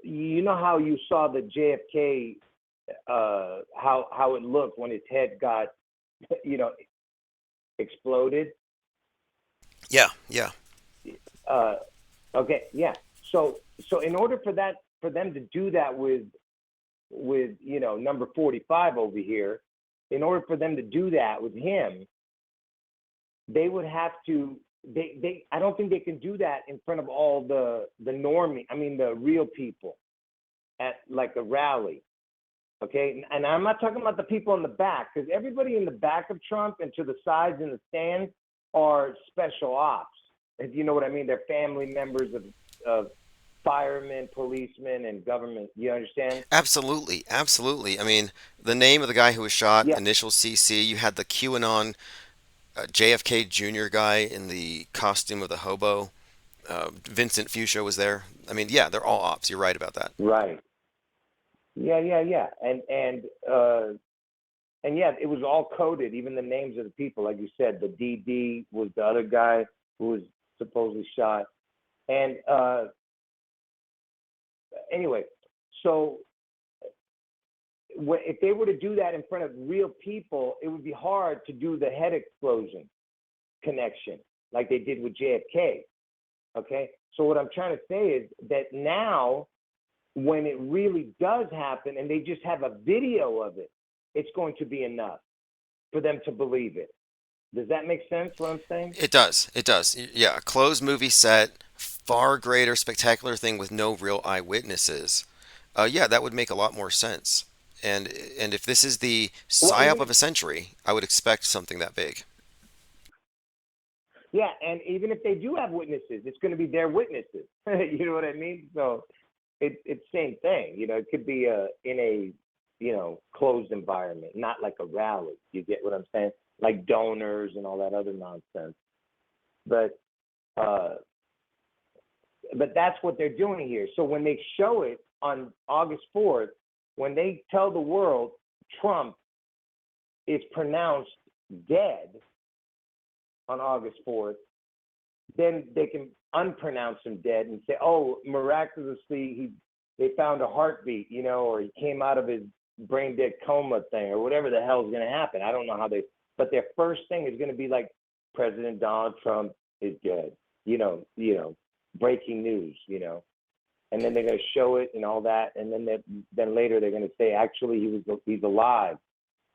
you know how you saw the JFK, how it looked when his head got, you know, exploded. Yeah, yeah. Okay, yeah. So in order for them to do that with number 45 over here, in order for them to do that with him, they would have to. I don't think they can do that in front of all the normie. I mean, the real people at like a rally. Okay, and I'm not talking about the people in the back, because everybody in the back of Trump and to the sides in the stands are special ops. If you know what I mean, they're family members of firemen, policemen, and government. You understand? Absolutely, absolutely. I mean, the name of the guy who was shot, Yeah. initial CC, you had the QAnon JFK Jr. guy in the costume of the hobo. Vincent Fuchsia was there. I mean, yeah, they're all ops. You're right about that. Right. Yeah. And yeah, it was all coded, even the names of the people, like you said. The DD was the other guy who was supposedly shot. And anyway, so if they were to do that in front of real people, it would be hard to do the head explosion connection like they did with JFK. Okay, so what I'm trying to say is that now, when it really does happen and they just have a video of it, it's going to be enough for them to believe it. Does that make sense, what I'm saying? It does. It does. Yeah, a closed movie set, far greater, spectacular thing with no real eyewitnesses. Yeah, that would make a lot more sense. And if this is the Well, psyop of a century, I would expect something that big. yeah, and even if they do have witnesses, it's going to be their witnesses. You know what I mean? So it's same thing. It could be in a closed environment, not like a rally. You get what I'm saying? Like donors and all that other nonsense. But that's what they're doing here. So when they show it on August 4th, when they tell the world Trump is pronounced dead on August 4th, then they can unpronounce him dead and say, oh, miraculously they found a heartbeat, or he came out of his brain dead coma thing, or whatever the hell is going to happen. I don't know how but their first thing is going to be like, President Donald Trump is dead, breaking news, and then they're going to show it and all that, and then later they're going to say, actually he's alive,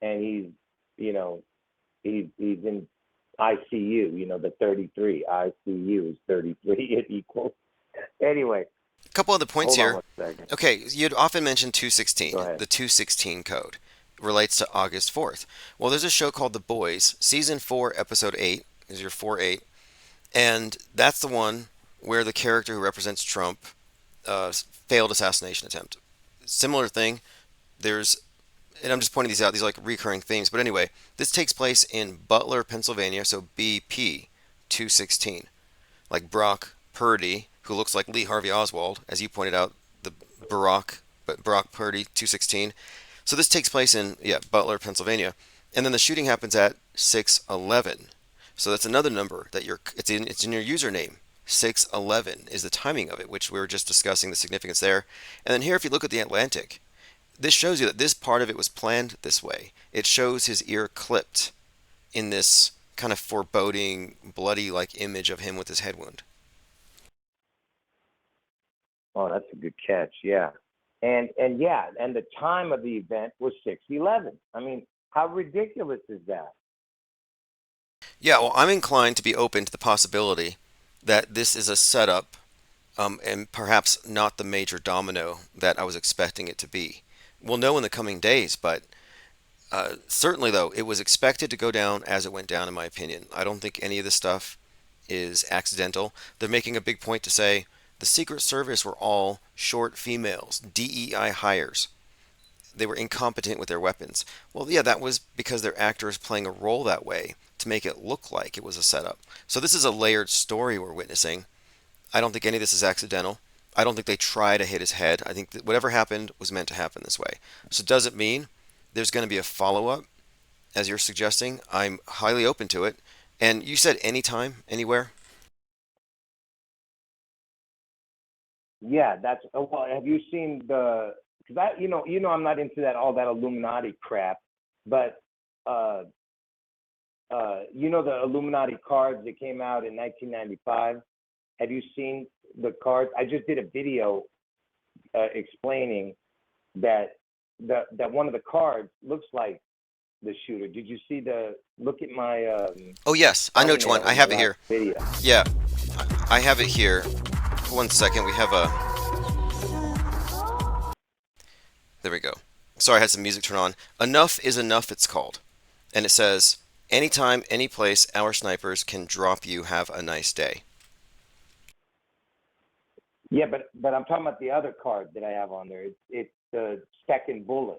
and he's in ICU, the 33 ICU is 33. It equals anyway. A couple other points Hold on here. one second. Okay, you'd often mention 216. Go ahead. The 216 code relates to August 4th. Well, there's a show called The Boys, season 4, episode 8, is your 4-8, and that's the one where the character who represents Trump failed assassination attempt. Similar thing. And I'm just pointing these out. These are like recurring themes. But anyway, this takes place in Butler, Pennsylvania. So BP 216, like Brock Purdy, who looks like Lee Harvey Oswald, as you pointed out, the Brock Purdy 216. So this takes place in Butler, Pennsylvania, and then the shooting happens at 6:11. So that's another number that it's in your username. 6:11 is the timing of it, which we were just discussing the significance there. And then here, if you look at the Atlantic, this shows you that this part of it was planned this way. It shows his ear clipped in this kind of foreboding, bloody-like image of him with his head wound. Oh, that's a good catch. Yeah. And the time of the event was 6:11. I mean, how ridiculous is that? Yeah, well, I'm inclined to be open to the possibility that this is a setup, and perhaps not the major domino that I was expecting it to be. We'll know in the coming days, but Certainly, though, it was expected to go down as it went down, in my opinion. I don't think any of this stuff is accidental. They're making a big point to say the Secret Service were all short females, DEI hires. They were incompetent with their weapons. Well, yeah, that was because their actors playing a role that way to make it look like it was a setup. So this is a layered story we're witnessing. I don't think any of this is accidental. I don't think they try to hit his head. I think that whatever happened was meant to happen this way. So does it mean there's going to be a follow-up, as you're suggesting? I'm highly open to it. And you said anytime, anywhere? Yeah, that's well. Have you seen the? Because I'm not into that all that Illuminati crap, but uh, the Illuminati cards that came out in 1995. Have you seen the cards? I just did a video explaining that that one of the cards looks like the shooter. Did you see the? Look at my Oh, yes. I know which one. thumbnail I in the have it last here. video. Yeah, I have it here. 1 second. We have a. There we go. Sorry, I had some music turn on. Enough is enough, it's called. And it says, anytime, any place, our snipers can drop you. Have a nice day. Yeah, but I'm talking about the other card that I have on there. It's the second bullet.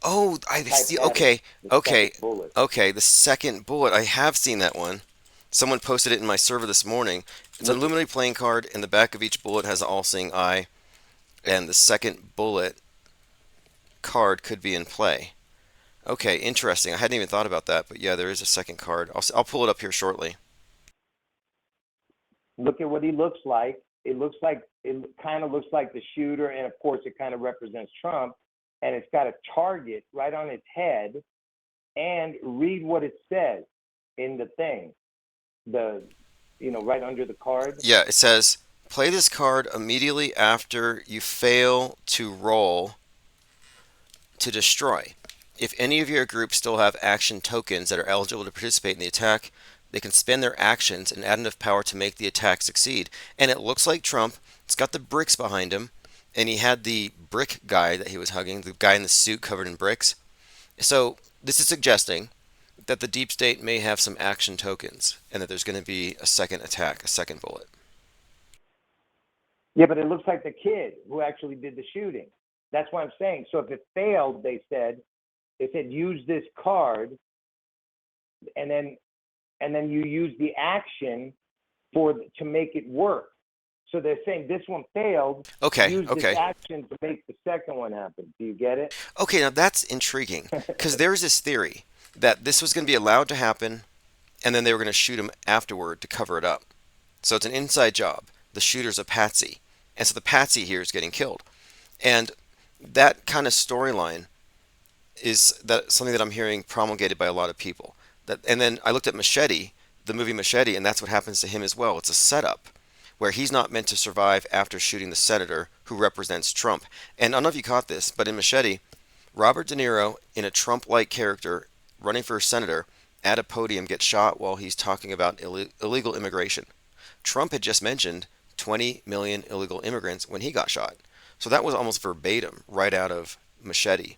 Oh, I Type see. that in, Okay, the okay, second bullet. okay. The second bullet. I have seen that one. Someone posted it in my server this morning. It's an Look, Illuminati playing card, and the back of each bullet has an all-seeing eye, and the second bullet card could be in play. Okay, interesting. I hadn't even thought about that, but yeah, there is a second card. I'll pull it up here shortly. look at what he looks like. It kind of looks like the shooter, and of course, it kind of represents Trump. And it's got a target right on its head. And read what it says in the thing, right under the card. Yeah, it says, play this card immediately after you fail to roll to destroy. If any of your group still have action tokens that are eligible to participate in the attack, they can spend their actions and add enough power to make the attack succeed. And it looks like Trump. It's got the bricks behind him, and he had the brick guy that he was hugging, the guy in the suit covered in bricks. So this is suggesting that the deep state may have some action tokens, and that there's going to be a second attack, a second bullet. Yeah, but it looks like the kid who actually did the shooting. That's what I'm saying. So if it failed, they said use this card, and then you use the action to make it work. So they're saying this one failed. Okay, Use okay. this action to make the second one happen. Do you get it? Okay, now that's intriguing, because there's this theory that this was going to be allowed to happen, and then they were going to shoot him afterward to cover it up. So it's an inside job. The shooter's a patsy, and so the patsy here is getting killed. And that kind of storyline is that something that I'm hearing promulgated by a lot of people. And then I looked at Machete, the movie Machete, and that's what happens to him as well. It's a setup where he's not meant to survive after shooting the senator who represents Trump. And I don't know if you caught this, but in Machete, Robert De Niro, in a Trump-like character running for senator, at a podium gets shot while he's talking about illegal immigration. Trump had just mentioned 20 million illegal immigrants when he got shot. So that was almost verbatim, right out of Machete.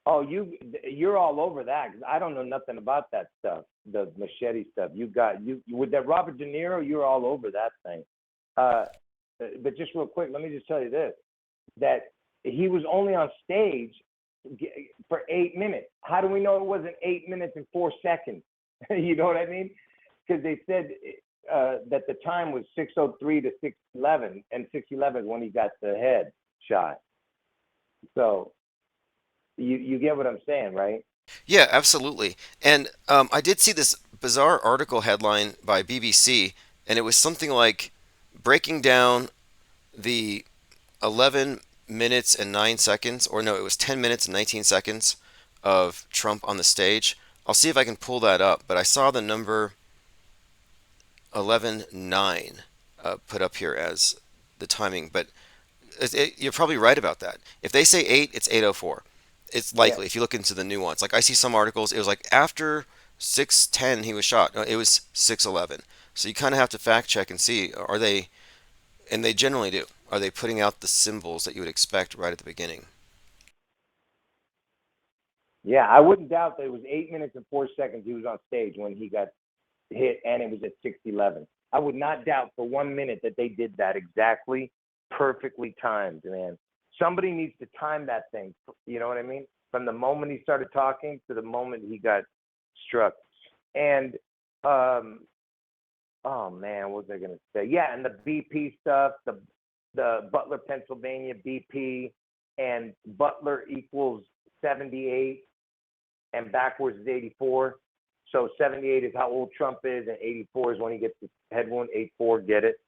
Oh, you're all over that, because I don't know nothing about that stuff, the Machete stuff. You with that Robert De Niro, you're all over that thing. But just real quick, let me just tell you this: that he was only on stage for 8 minutes. How do we know it wasn't 8 minutes and 4 seconds? You know what I mean? Because they said that the time was 6:03 to 6:11, and 6:11 is when he got the head shot. So you get what I'm saying, right? Yeah, absolutely. And I did see this bizarre article headline by BBC, and it was something like breaking down the 11 minutes and 9 seconds, or no, it was 10 minutes and 19 seconds of Trump on the stage. I'll see if I can pull that up, but I saw the number 11:09 put up here as the timing, but you're probably right about that. If they say 8, it's 8:04. It's likely Yeah. if you look into the nuance. Like I see some articles, it was like after 6:10 he was shot. No, it was 6:11. So you kind of have to fact check and see, are they, and they generally do, are they putting out the symbols that you would expect right at the beginning? Yeah, I wouldn't doubt that it was 8 minutes and 4 seconds he was on stage when he got hit, and it was at 6:11. I would not doubt for 1 minute that they did that exactly, perfectly timed, man. Somebody needs to time that thing. You know what I mean? From the moment he started talking to the moment he got struck. And oh man, what was I gonna say? Yeah, and the BP stuff, the Butler, Pennsylvania BP, and Butler equals 78, and backwards is 84. So 78 is how old Trump is, and 84 is when he gets the head wound. 84, get it?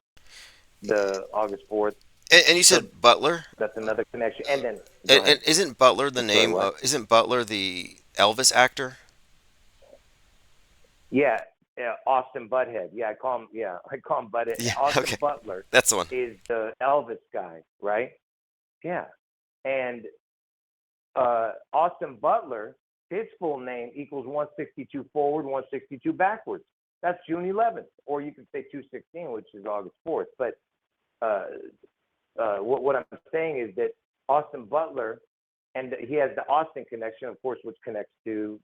The August 4th. And you said So Butler? that's another connection. And then, And isn't Butler the sorry, name what? isn't Butler the Elvis actor? Yeah, Austin Butthead. Yeah, I call him Butthead. Yeah, Austin okay. Butler That's the one. is the Elvis guy, right? Yeah. And Austin Butler, his full name equals 162 forward, 162 backwards. That's June 11th, or you can say 216, which is August 4th. But what I'm saying is that Austin Butler, and he has the Austin connection, of course, which connects to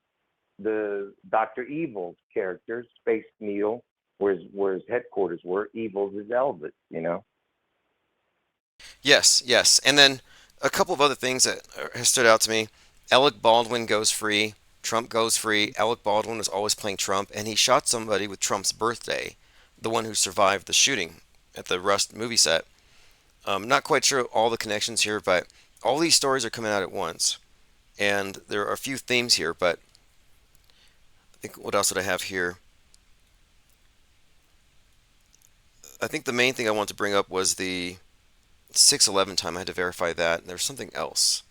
the Dr. Evil character, Space Needle, where his headquarters were. Evil's is Elvis, you know? Yes, yes. And then a couple of other things that have stood out to me. Alec Baldwin goes free. Trump goes free. Alec Baldwin was always playing Trump, and he shot somebody with Trump's birthday, the one who survived the shooting at the Rust movie set. Not quite sure all the connections here, but all these stories are coming out at once. And there are a few themes here, but I think what else did I have here? I think the main thing I want to bring up was the 6/11 time. I had to verify that. And there's something else.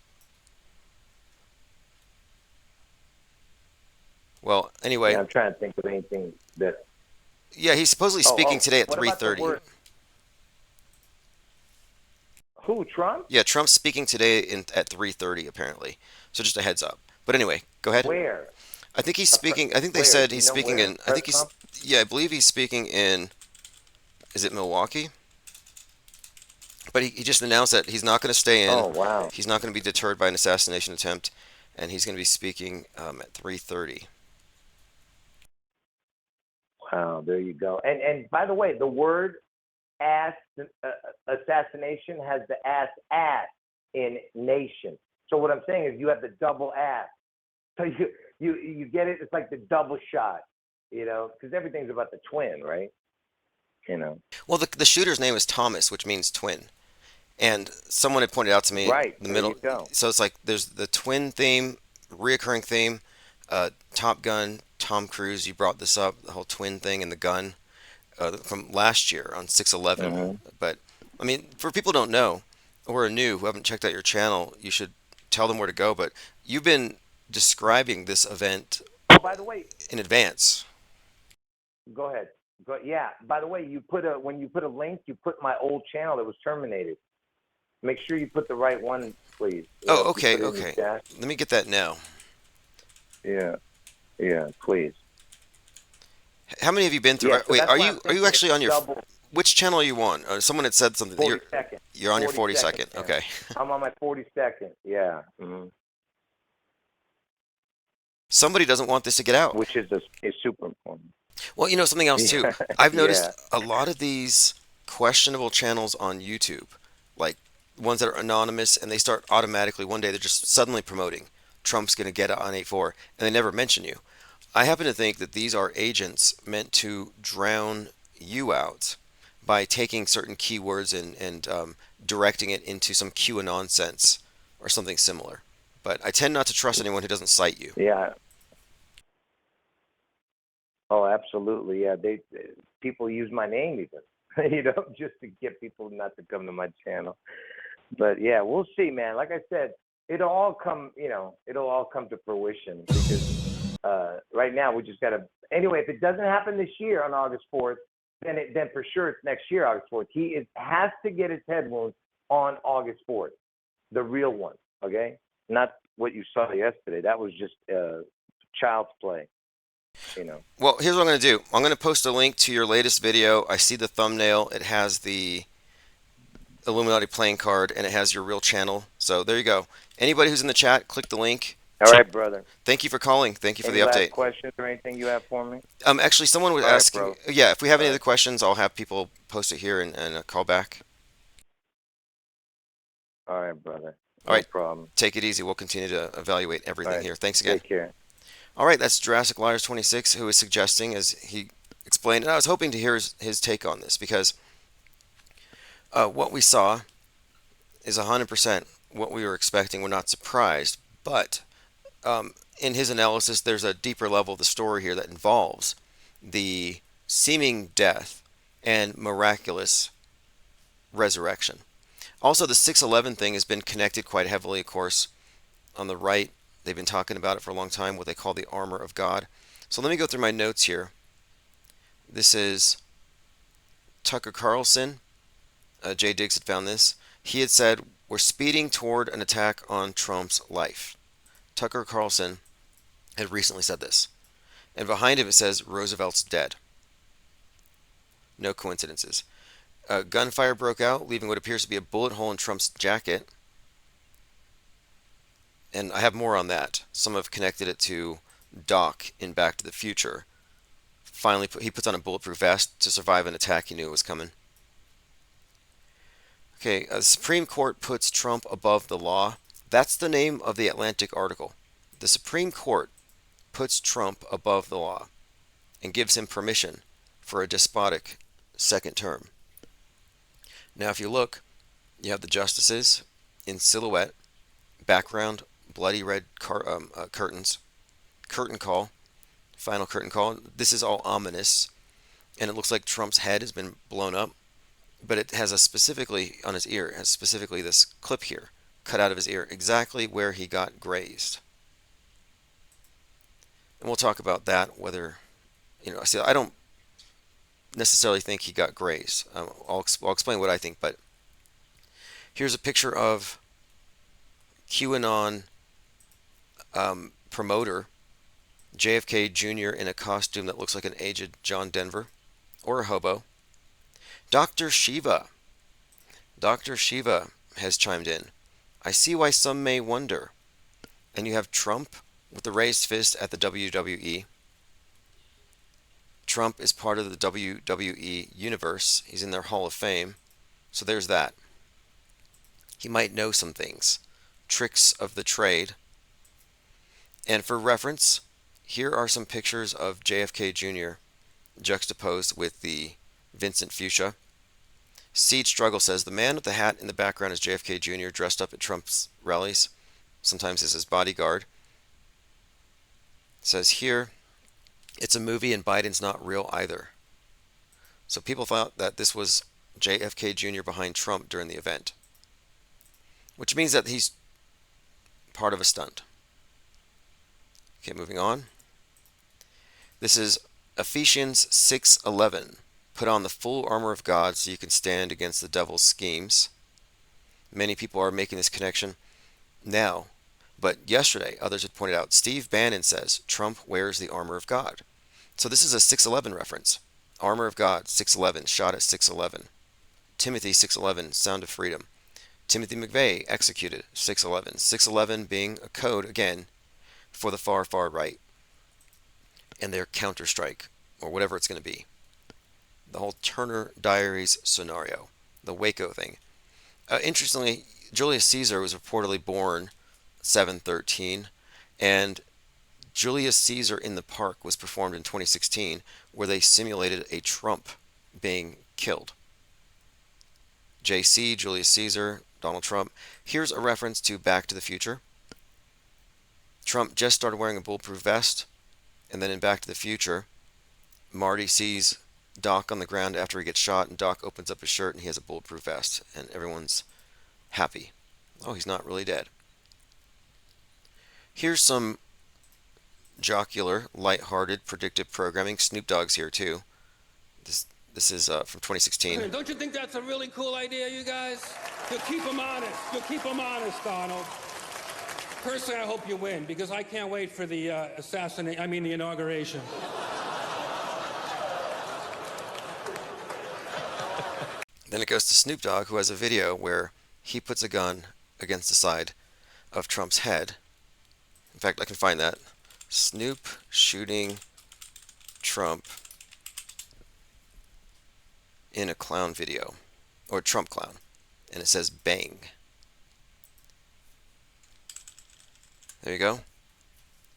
Well, anyway, Yeah, I'm trying to think of anything that. yeah, he's supposedly speaking today at What about the 3:30. word? Who, Trump? Yeah, Trump's speaking today at 3:30 apparently. So just a heads up. But anyway, go ahead. Where? I think he's speaking. I think they Where? said Do you he's know speaking where? in. I Press think he's. conference? Yeah, I believe he's speaking in. Is it Milwaukee? But he just announced that he's not going to stay in. Oh, wow. He's not going to be deterred by an assassination attempt, and he's going to be speaking at 3:30. Wow, there you go. And by the way, the word ass assassination has the ass in nation. So what I'm saying is you have the double ass. So you get it. It's like the double shot, you know, because everything's about the twin, right? You know. Well, the shooter's name is Thomas, which means twin. And someone had pointed out to me Right. the There middle. you go. So it's like there's the twin theme, reoccurring theme, Top Gun, Tom Cruise. You brought this up, the whole twin thing and the gun from last year on 6/11. Mm-hmm. But I mean, for people who don't know or are new who haven't checked out your channel, you should tell them where to go. But you've been describing this event Oh, by the way, in advance. go ahead. Yeah. By the way, when you put a link, you put my old channel that was terminated. Make sure you put the right one, please. Oh, If you okay, put it in the okay. chat. Let me get that now. Yeah, please. How many have you been through? Yeah, so Wait, that's are why you I'm are you thinking actually on your double which channel are you on? Someone had said something. 42nd. You're on your 42nd. Yeah. Okay. I'm on my 42nd. Yeah. Mm-hmm. Somebody doesn't want this to get out. Which is super important. Well, you know something else too. Yeah. I've noticed Yeah. a lot of these questionable channels on YouTube, like ones that are anonymous, and they start automatically one day they're just suddenly promoting Trump's going to get on 8-4, and they never mention you. I happen to think that these are agents meant to drown you out by taking certain keywords and directing it into some QAnon sense or something similar. But I tend not to trust anyone who doesn't cite you. Yeah. Oh, absolutely. Yeah. People use my name even, you know, just to get people not to come to my channel. But yeah, we'll see, man. Like I said, it'll all come to fruition because right now we just gotta. Anyway, if it doesn't happen this year on August 4th, then for sure it's next year August 4th. He has to get his head wound on August 4th, the real one. Okay, not what you saw yesterday. That was just child's play. You know. Well, here's what I'm going to do. I'm going to post a link to your latest video. I see the thumbnail. It has the Illuminati playing card, and it has your real channel. So there you go. Anybody who's in the chat, click the link All right, brother. Thank you for calling. Thank you for Any the last update. questions or anything you have for me? Actually, someone was All right, asking. bro. Yeah, if we have any All other right. questions, I'll have people post it here and call back. All right, brother. All No right. problem. Take it easy. We'll continue to evaluate All everything right. here. Thanks again. Take care. All right, that's Jurassic Liars 26, who is suggesting, as he explained, and I was hoping to hear his take on this because what we saw is 100% what we were expecting. We're not surprised, but in his analysis, there's a deeper level of the story here that involves the seeming death and miraculous resurrection. Also, the 611 thing has been connected quite heavily, of course, on the right. They've been talking about it for a long time, what they call the armor of God. So let me go through my notes here. This is Tucker Carlson. Jay Diggs had found this. He had said, we're speeding toward an attack on Trump's life. Tucker Carlson had recently said this. And behind him it says, Roosevelt's dead. No coincidences. Gunfire broke out, leaving what appears to be a bullet hole in Trump's jacket. And I have more on that. Some have connected it to Doc in Back to the Future. Finally, he puts on a bulletproof vest to survive an attack he knew was coming. Okay, the Supreme Court puts Trump above the law. That's the name of the Atlantic article. The Supreme Court puts Trump above the law and gives him permission for a despotic second term. Now, if you look, you have the justices in silhouette, background, bloody red curtains, curtain call, final curtain call. This is all ominous, and it looks like Trump's head has been blown up, but it has a specifically on his ear, it has specifically this clip here, cut out of his ear, exactly where he got grazed. And we'll talk about that, whether, see, I don't necessarily think he got grazed. I'll explain what I think, but here's a picture of QAnon promoter JFK Jr. in a costume that looks like an aged John Denver or a hobo. Dr. Shiva has chimed in. I see why some may wonder. And you have Trump with the raised fist at the WWE. Trump is part of the WWE universe. He's in their Hall of Fame. So there's that. He might know some things. Tricks of the trade. And for reference, here are some pictures of JFK Jr. juxtaposed with the Vincent Fuchsia. Seed Struggle says, the man with the hat in the background is JFK Jr. dressed up at Trump's rallies, sometimes as his bodyguard. It says here, it's a movie and Biden's not real either. So people thought that this was JFK Jr. behind Trump during the event, which means that he's part of a stunt. Okay, moving on. This is Ephesians 6:11. Put on the full armor of God so you can stand against the devil's schemes. Many people are making this connection now, but yesterday others had pointed out, Steve Bannon says Trump wears the armor of God. So this is a 6:11 reference. Armor of God, 6:11, shot at 6:11. Timothy 6:11, Sound of Freedom. Timothy McVeigh executed 6:11. 6:11 being a code, again, for the far, far right and their counterstrike, or whatever it's going to be. The whole Turner Diaries scenario, the Waco thing. Interestingly, Julius Caesar was reportedly born 713, and Julius Caesar in the Park was performed in 2016, where they simulated a Trump being killed. JC, Julius Caesar, Donald Trump. Here's a reference to Back to the Future. Trump just started wearing a bulletproof vest, and then in Back to the Future, Marty sees Doc on the ground after he gets shot, and Doc opens up his shirt and he has a bulletproof vest, and everyone's happy. Oh, he's not really dead. Here's some jocular, light-hearted, predictive programming. Snoop Dogg's here too. This is from 2016. Don't you think that's a really cool idea, you guys? You'll keep them honest. You'll keep them honest, Donald. Personally, I hope you win, because I can't wait for the the inauguration. Then it goes to Snoop Dogg, who has a video where he puts a gun against the side of Trump's head. In fact, I can find that. Snoop shooting Trump in a clown video, or Trump clown, and it says bang. There you go.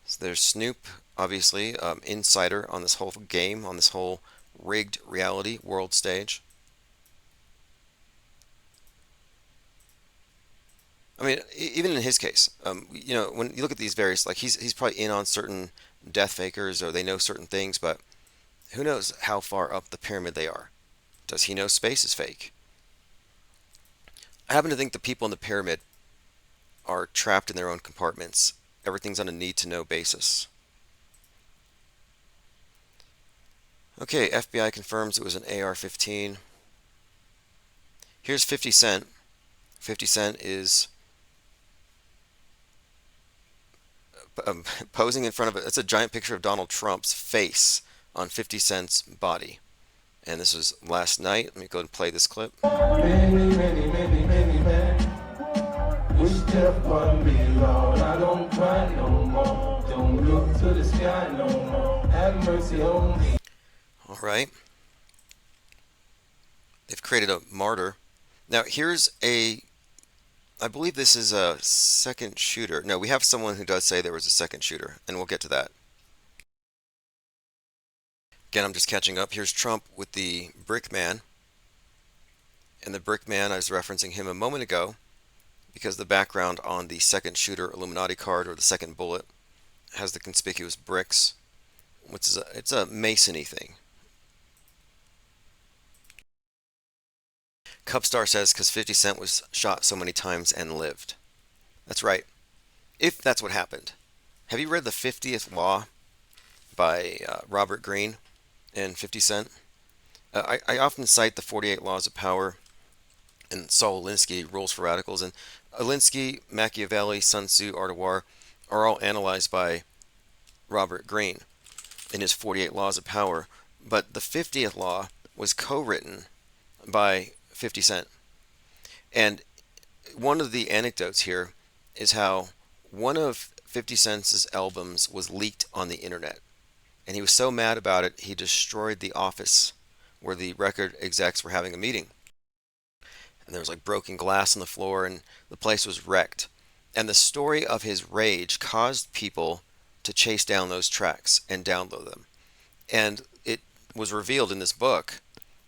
So there's Snoop, obviously, insider on this whole game, on this whole rigged reality world stage. I mean, even in his case, you know, when you look at these various, like he's probably in on certain death fakers, or they know certain things, but who knows how far up the pyramid they are? Does he know space is fake? I happen to think the people in the pyramid are trapped in their own compartments. Everything's on a need-to-know basis. Okay, FBI confirms it was an AR-15. Here's 50 Cent. 50 Cent is posing in front of it. It's a giant picture of Donald Trump's face on 50 Cent's body. And this was last night. Let me go and play this clip. Many, many, many, many men wish death upon me, Lord. I don't cry no more. Don't look to the sky no more. Have mercy on me. All right. They've created a martyr. Now, here's I believe this is a second shooter. No, we have someone who does say there was a second shooter, and we'll get to that. Again, I'm just catching up. Here's Trump with the Brick Man. And the Brick Man, I was referencing him a moment ago because the background on the second shooter Illuminati card, or the second bullet, has the conspicuous bricks, which is it's a Masony thing. Cubstar says because 50 Cent was shot so many times and lived. That's right. If that's what happened. Have you read the 50th Law by Robert Greene and 50 Cent? I often cite the 48 Laws of Power and Saul Alinsky, Rules for Radicals. And Alinsky, Machiavelli, Sun Tzu, Art of War are all analyzed by Robert Greene in his 48 Laws of Power. But the 50th Law was co-written by 50 Cent. And one of the anecdotes here is how one of 50 Cent's albums was leaked on the internet. And he was so mad about it, he destroyed the office where the record execs were having a meeting. And there was like broken glass on the floor, and the place was wrecked. And the story of his rage caused people to chase down those tracks and download them. And it was revealed in this book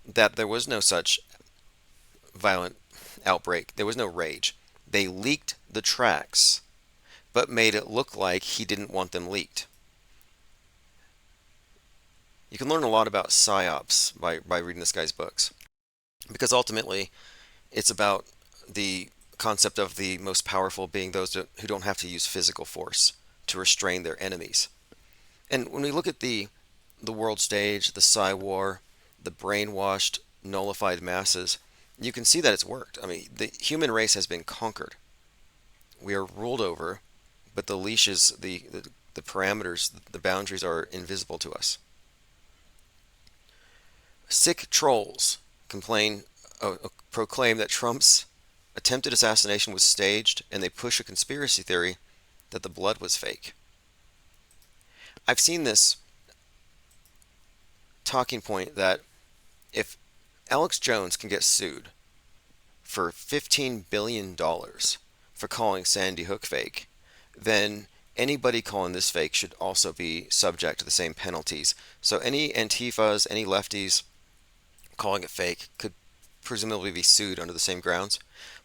that there was no such violent outbreak. There was no rage. They leaked the tracks, but made it look like he didn't want them leaked. You can learn a lot about psyops by reading this guy's books, because ultimately it's about the concept of the most powerful being those who don't have to use physical force to restrain their enemies. And when we look at the world stage, the Psy War, the brainwashed, nullified masses, you can see that it's worked. I mean, the human race has been conquered. We are ruled over, but the leashes, the parameters, the boundaries are invisible to us. Sick trolls proclaim that Trump's attempted assassination was staged, and they push a conspiracy theory that the blood was fake. I've seen this talking point that if Alex Jones can get sued for $15 billion for calling Sandy Hook fake, then anybody calling this fake should also be subject to the same penalties. So any Antifas, any lefties calling it fake could presumably be sued under the same grounds.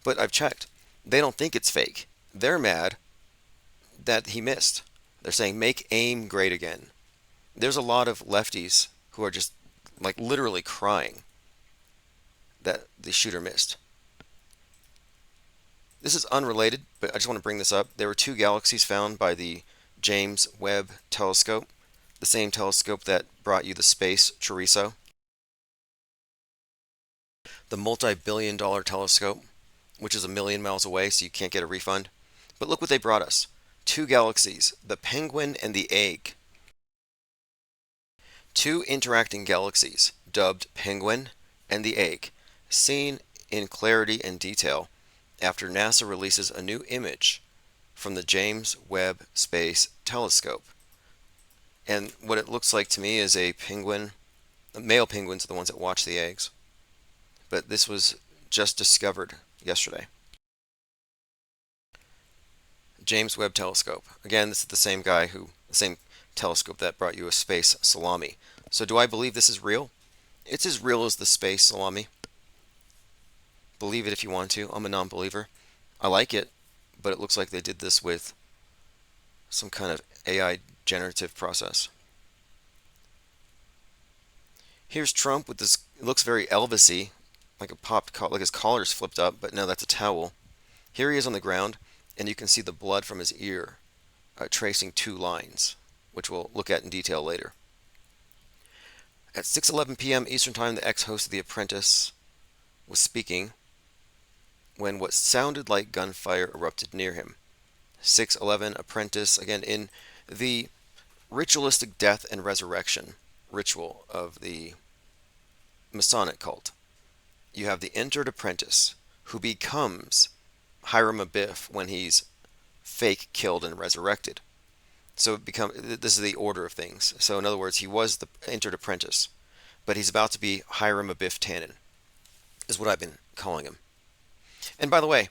But I've checked. They don't think it's fake. They're mad that he missed. They're saying, make AIM great again. There's a lot of lefties who are just like literally crying that the shooter missed. This is unrelated, but I just want to bring this up. There were two galaxies found by the James Webb Telescope, the same telescope that brought you the space chorizo. The multi-billion-dollar telescope, which is 1 million miles away, so you can't get a refund. But look what they brought us. Two galaxies, the penguin and the egg. Two interacting galaxies, dubbed Penguin and the Egg, seen in clarity and detail after NASA releases a new image from the James Webb Space Telescope. And what it looks like to me is a penguin. The male penguins are the ones that watch the eggs. But this was just discovered yesterday. James Webb Telescope. Again, this is the same the same telescope that brought you a space salami. So do I believe this is real? It's as real as the space salami. Believe it if you want to. I'm a non-believer. I like it, but it looks like they did this with some kind of AI generative process. Here's Trump with this. It looks very Elvis-y, like a popped collar, like his collar's flipped up, but no, that's a towel. Here he is on the ground, and you can see the blood from his ear tracing two lines, which we'll look at in detail later. At 6:11 p.m. Eastern Time, the ex-host of The Apprentice was speaking when what sounded like gunfire erupted near him. 6:11 Apprentice, again in the ritualistic death and resurrection ritual of the Masonic cult. You have the entered apprentice who becomes Hiram Abiff when he's fake killed and resurrected. So this is the order of things. So in other words, he was the entered apprentice, but he's about to be Hiram Abiff Tannen, is what I've been calling him. And by the way,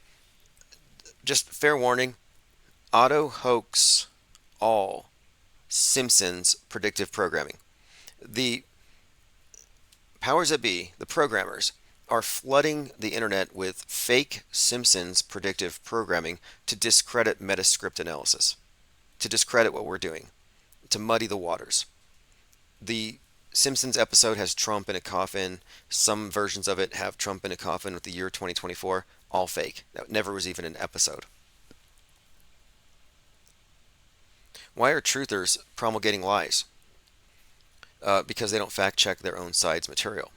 just fair warning, Autohoax all Simpsons predictive programming. The powers that be, the programmers, are flooding the internet with fake Simpsons predictive programming to discredit Metascript analysis, to discredit what we're doing, to muddy the waters. The Simpsons episode has Trump in a coffin. Some versions of it have Trump in a coffin with the year 2024. All fake. That never was even an episode. Why are truthers promulgating lies? Because they don't fact check their own side's material.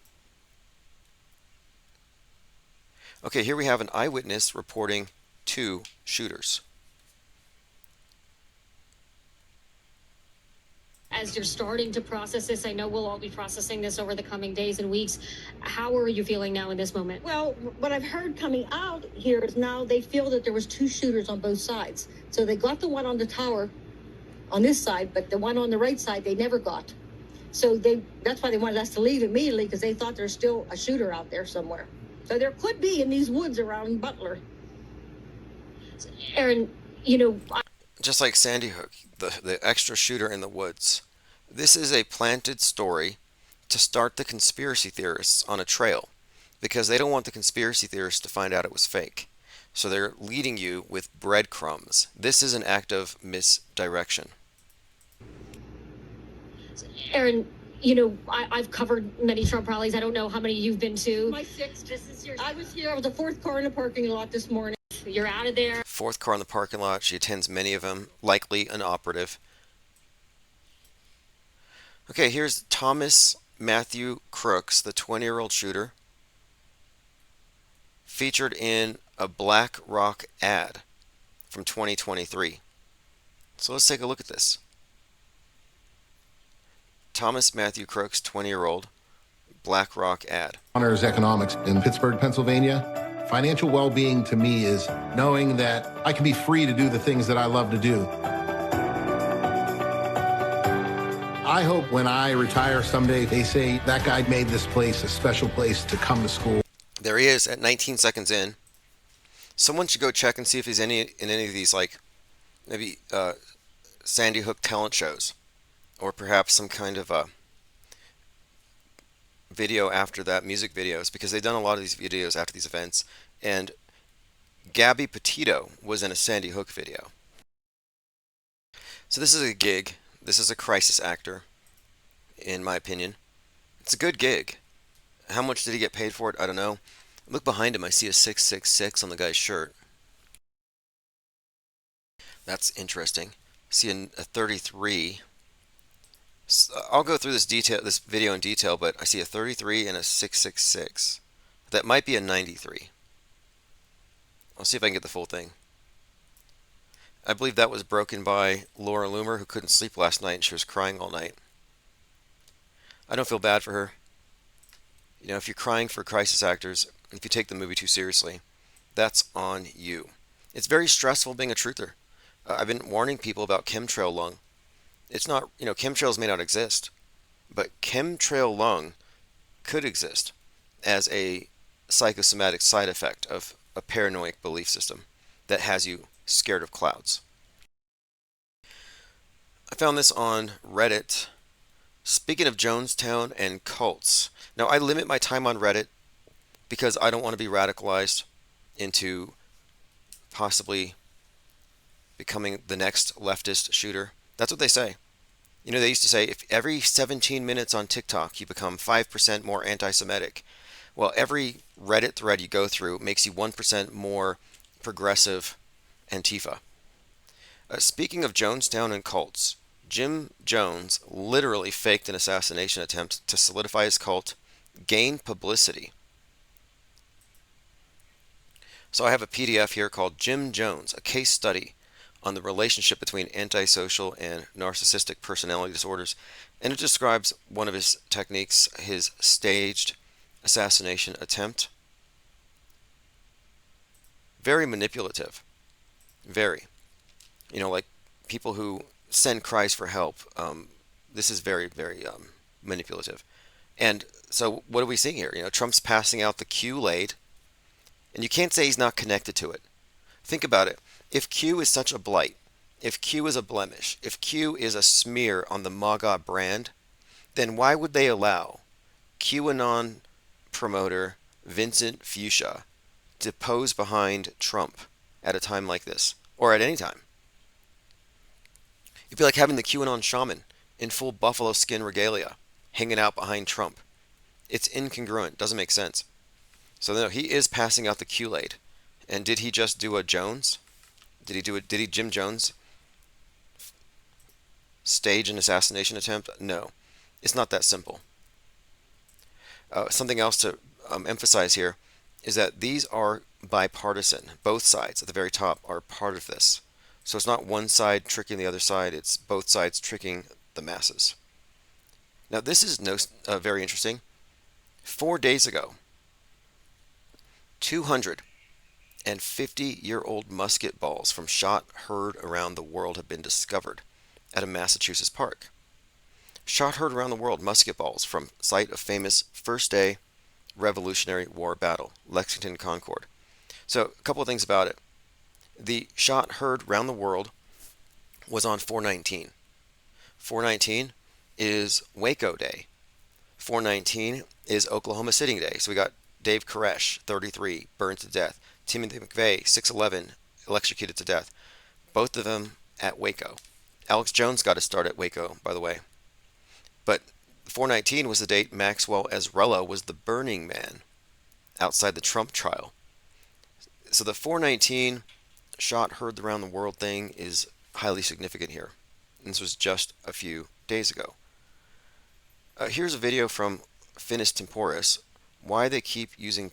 Okay, here we have an eyewitness reporting 2 shooters. As you're starting to process this, I know we'll all be processing this over the coming days and weeks. How are you feeling now in this moment? Well, what I've heard coming out here is now they feel that there was 2 shooters on both sides. So they got the one on the tower on this side, but the one on the right side they never got. So that's why they wanted us to leave immediately, because they thought there's still a shooter out there somewhere. So there could be in these woods around Butler. Aaron, Just like Sandy Hook, the extra shooter in the woods. This is a planted story to start the conspiracy theorists on a trail, because they don't want the conspiracy theorists to find out it was fake. So they're leading you with breadcrumbs. This is an act of misdirection. Aaron, I've covered many Trump rallies. I don't know how many you've been to. My 6th. This is yours. I was here. I was the 4th car in the parking lot this morning. You're out of there. 4th car in the parking lot. She attends many of them, likely an operative. Okay, here's Thomas Matthew Crooks, the 20-year-old shooter, featured in a BlackRock ad from 2023. So let's take a look at this. Thomas Matthew Crooks, 20-year-old, BlackRock ad. Honors economics in Pittsburgh, Pennsylvania. Financial well-being to me is knowing that I can be free to do the things that I love to do. I hope when I retire someday, they say that guy made this place a special place to come to school. There he is at 19 seconds in. Someone should go check and see if he's in any of these, like maybe Sandy Hook talent shows, or perhaps some kind of video after that, music videos, because they've done a lot of these videos after these events. And Gabby Petito was in a Sandy Hook video. So this is a gig. This is a crisis actor, in my opinion. It's a good gig. How much did he get paid for it? I don't know. Look behind him. I see a 666 on the guy's shirt. That's interesting. I see a 33. I'll go through this video in detail, but I see a 33 and a 666. That might be a 93. I'll see if I can get the full thing. I believe that was broken by Laura Loomer, who couldn't sleep last night and she was crying all night. I don't feel bad for her. If you're crying for crisis actors, if you take the movie too seriously, that's on you. It's very stressful being a truther. I've been warning people about chemtrail lung. It's not, chemtrails may not exist, but chemtrail lung could exist as a psychosomatic side effect of a paranoid belief system that has you scared of clouds. I found this on Reddit. Speaking of Jonestown and cults. Now, I limit my time on Reddit because I don't want to be radicalized into possibly becoming the next leftist shooter. That's what they say. They used to say if every 17 minutes on TikTok you become 5% more anti-Semitic. Well, every Reddit thread you go through makes you 1% more progressive Antifa. Speaking of Jonestown and cults, Jim Jones literally faked an assassination attempt to solidify his cult, gain publicity. So I have a PDF here called Jim Jones, a case study on the relationship between antisocial and narcissistic personality disorders, and it describes one of his techniques, his staged assassination attempt. Very manipulative. Very. Like people who send cries for help. This is very, very manipulative. And so what are we seeing here? Trump's passing out the Q-Laid, and you can't say he's not connected to it. Think about it. If Q is such a blight, if Q is a blemish, if Q is a smear on the MAGA brand, then why would they allow QAnon promoter Vincent Fuchsia to pose behind Trump at a time like this, or at any time? It'd be like having the QAnon shaman in full buffalo skin regalia hanging out behind Trump. It's incongruent, doesn't make sense. So no, he is passing out the Kool-Aid. And did he just do a Jones? Did he Jim Jones stage an assassination attempt? No, it's not that simple. Something else to emphasize here is that these are bipartisan. Both sides at the very top are part of this. So it's not one side tricking the other side, it's both sides tricking the masses. Now this is very interesting. 4 days ago, 250-year-old musket balls from shot heard around the world have been discovered at a Massachusetts park. Shot heard around the world musket balls from site of famous first day Revolutionary War battle, Lexington Concord. So a couple of things about it. The shot heard around the world was on 4/19. 4/19 is Waco Day. 4/19 is Oklahoma City Day. So we got Dave Koresh, 33, burned to death. Timothy McVeigh, 6'11", electrocuted to death. Both of them at Waco. Alex Jones got his start at Waco, by the way. But 4/19 was the date Maxwell Ezrella was the burning man outside the Trump trial. So the 4/19 shot heard around the world thing is highly significant here. And this was just a few days ago. Here's a video from Finis Temporis, why they keep using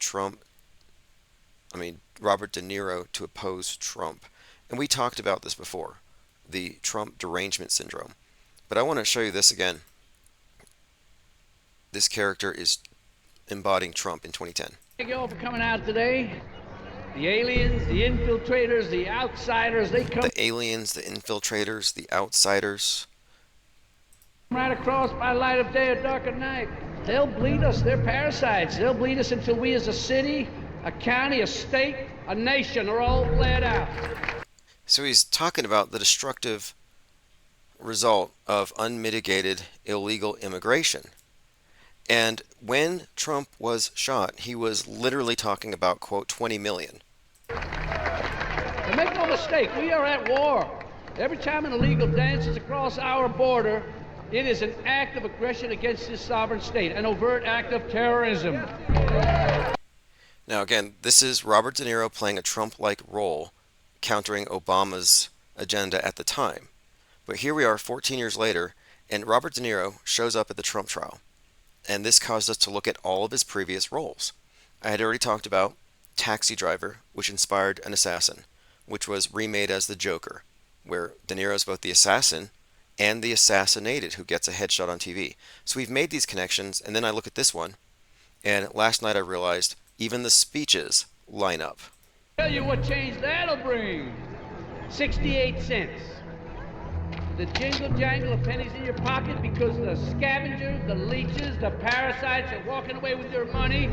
Robert De Niro to oppose Trump. And we talked about this before, the Trump derangement syndrome. But I want to show you this again. This character is embodying Trump in 2010. Thank you all for coming out today. The aliens, the infiltrators, the outsiders, they come... The aliens, the infiltrators, the outsiders. Right across by light of day or dark of night. They'll bleed us. They're parasites. They'll bleed us until we as a city, a county, a state, a nation are all bled out. So he's talking about the destructive result of unmitigated illegal immigration. And when Trump was shot, he was literally talking about, quote, 20 million. And make no mistake, we are at war. Every time an illegal dances across our border, it is an act of aggression against this sovereign state, an overt act of terrorism. Now again, this is Robert De Niro playing a Trump-like role, countering Obama's agenda at the time. But here we are 14 years later, and Robert De Niro shows up at the Trump trial. And this caused us to look at all of his previous roles. I had already talked about Taxi Driver, which inspired An Assassin, which was remade as The Joker, where De Niro is both the assassin and the assassinated who gets a headshot on TV. So we've made these connections, and then I look at this one, and last night I realized even the speeches line up. Tell you what change that'll bring. 68 cents. The jingle jangle of pennies in your pocket because the scavengers, the leeches, the parasites are walking away with your money